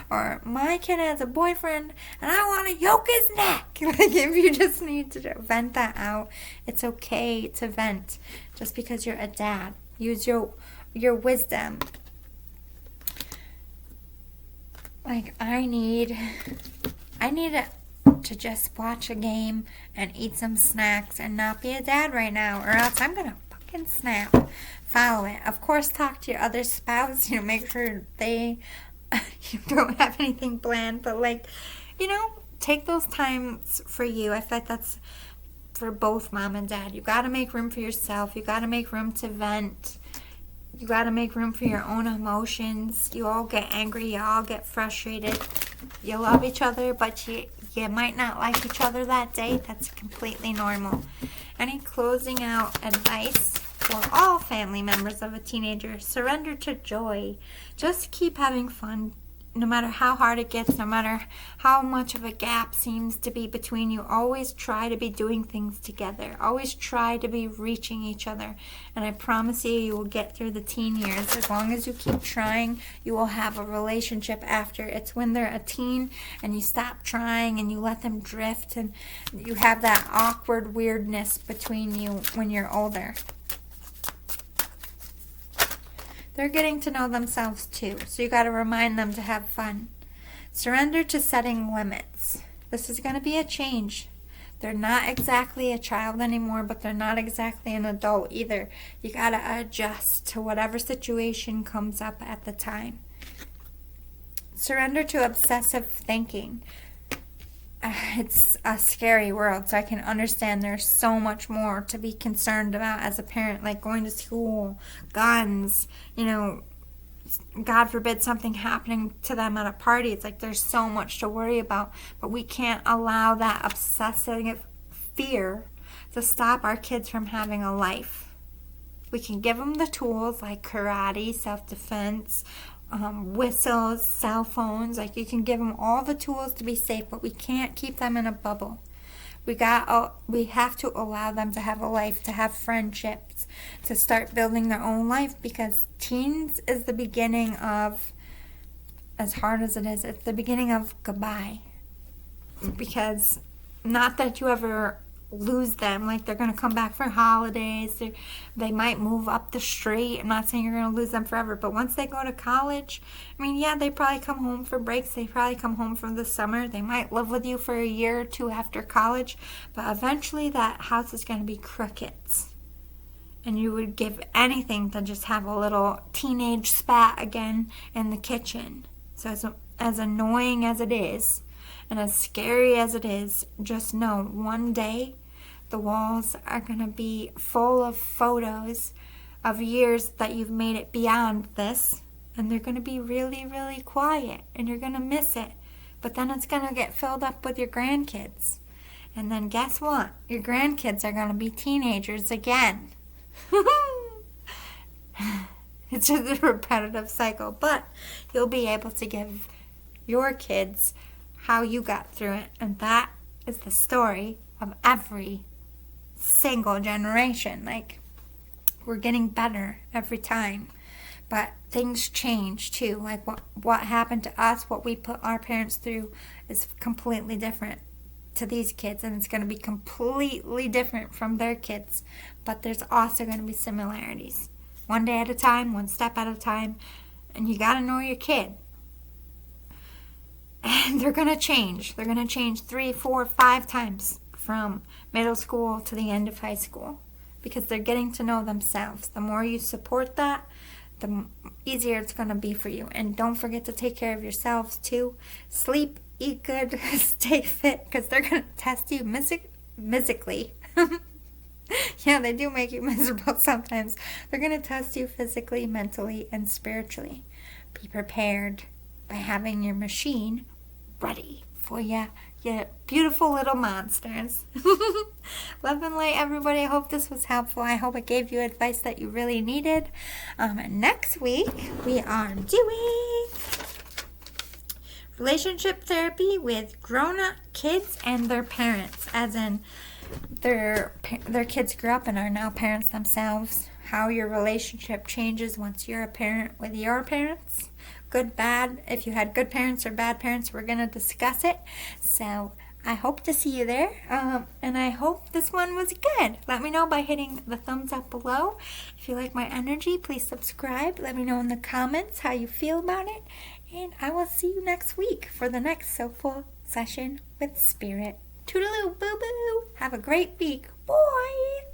Or my kid has a boyfriend and I want to yoke his neck. Like if you just need to vent that out, it's okay to vent. Just because you're a dad, use your wisdom. Like, I need to just watch a game and eat some snacks and not be a dad right now, or else I'm going to fucking snap. Follow it. Of course, talk to your other spouse, make sure you don't have anything planned, but, like, take those times for you. I feel like that's for both mom and dad. You got to make room for yourself. You got to make room to vent. You got to make room for your own emotions. You all get angry. You all get frustrated. You love each other, but you might not like each other that day. That's completely normal. Any closing out advice for all family members of a teenager? Surrender to joy. Just keep having fun. no matter how hard it gets, no matter how much of a gap seems to be between you, always try to be doing things together. Always try to be reaching each other. And I promise you, you will get through the teen years. As long as you keep trying, you will have a relationship after. It's when they're a teen and you stop trying and you let them drift and you have that awkward weirdness between you when you're older. They're getting to know themselves too, so you got to remind them to have fun. Surrender to setting limits. This is going to be a change. They're not exactly a child anymore, but they're not exactly an adult either. You got to adjust to whatever situation comes up at the time. Surrender to obsessive thinking. It's a scary world, so I can understand there's so much more to be concerned about as a parent, like going to school, guns, God forbid something happening to them at a party. It's like there's so much to worry about, but we can't allow that obsessive fear to stop our kids from having a life. We can give them the tools like karate, self-defense, whistles, cell phones. Like you can give them all the tools to be safe, but we can't keep them in a bubble. We have to allow them to have a life, to have friendships, to start building their own life, because teens is the beginning of, as hard as it is, it's the beginning of goodbye. Because not that you ever lose them, like they're going to come back for holidays, they might move up the street. I'm not saying you're going to lose them forever, but once they go to college, they probably come home for breaks, they probably come home for the summer, they might live with you for a year or two after college, but eventually that house is going to be crickets, and you would give anything to just have a little teenage spat again in the kitchen. So as annoying as it is, and as scary as it is, just know one day the walls are going to be full of photos of years that you've made it beyond this, and they're going to be really, really quiet, and you're going to miss it. But then it's going to get filled up with your grandkids. And then guess what? Your grandkids are going to be teenagers again. It's just a repetitive cycle, but you'll be able to give your kids how you got through it, and that is the story of every single generation. Like, we're getting better every time, but things change too. Like what happened to us, what we put our parents through is completely different to these kids, and it's going to be completely different from their kids, but there's also going to be similarities. One day at a time, one step at a time, and you got to know your kid. And they're going to change. They're going to change 3, 4, 5 times from middle school to the end of high school, because they're getting to know themselves. The more you support that, the easier it's going to be for you. And don't forget to take care of yourselves too. Sleep, eat good, stay fit, because they're going to test you physically. Yeah, they do make you miserable sometimes. They're going to test you physically, mentally, and spiritually. Be prepared by having your machine ready for you beautiful little monsters. Love and light, everybody. I hope this was helpful. I hope it gave you advice that you really needed. And next week, we are doing relationship therapy with grown-up kids and their parents, as in their kids grew up and are now parents themselves. How your relationship changes once you're a parent with your parents. Good, bad. If you had good parents or bad parents, we're going to discuss it. So I hope to see you there. And I hope this one was good. Let me know by hitting the thumbs up below. If you like my energy, please subscribe. Let me know in the comments how you feel about it. And I will see you next week for the next Soulful session with Spirit. Toodaloo, boo-boo. Have a great week. Bye.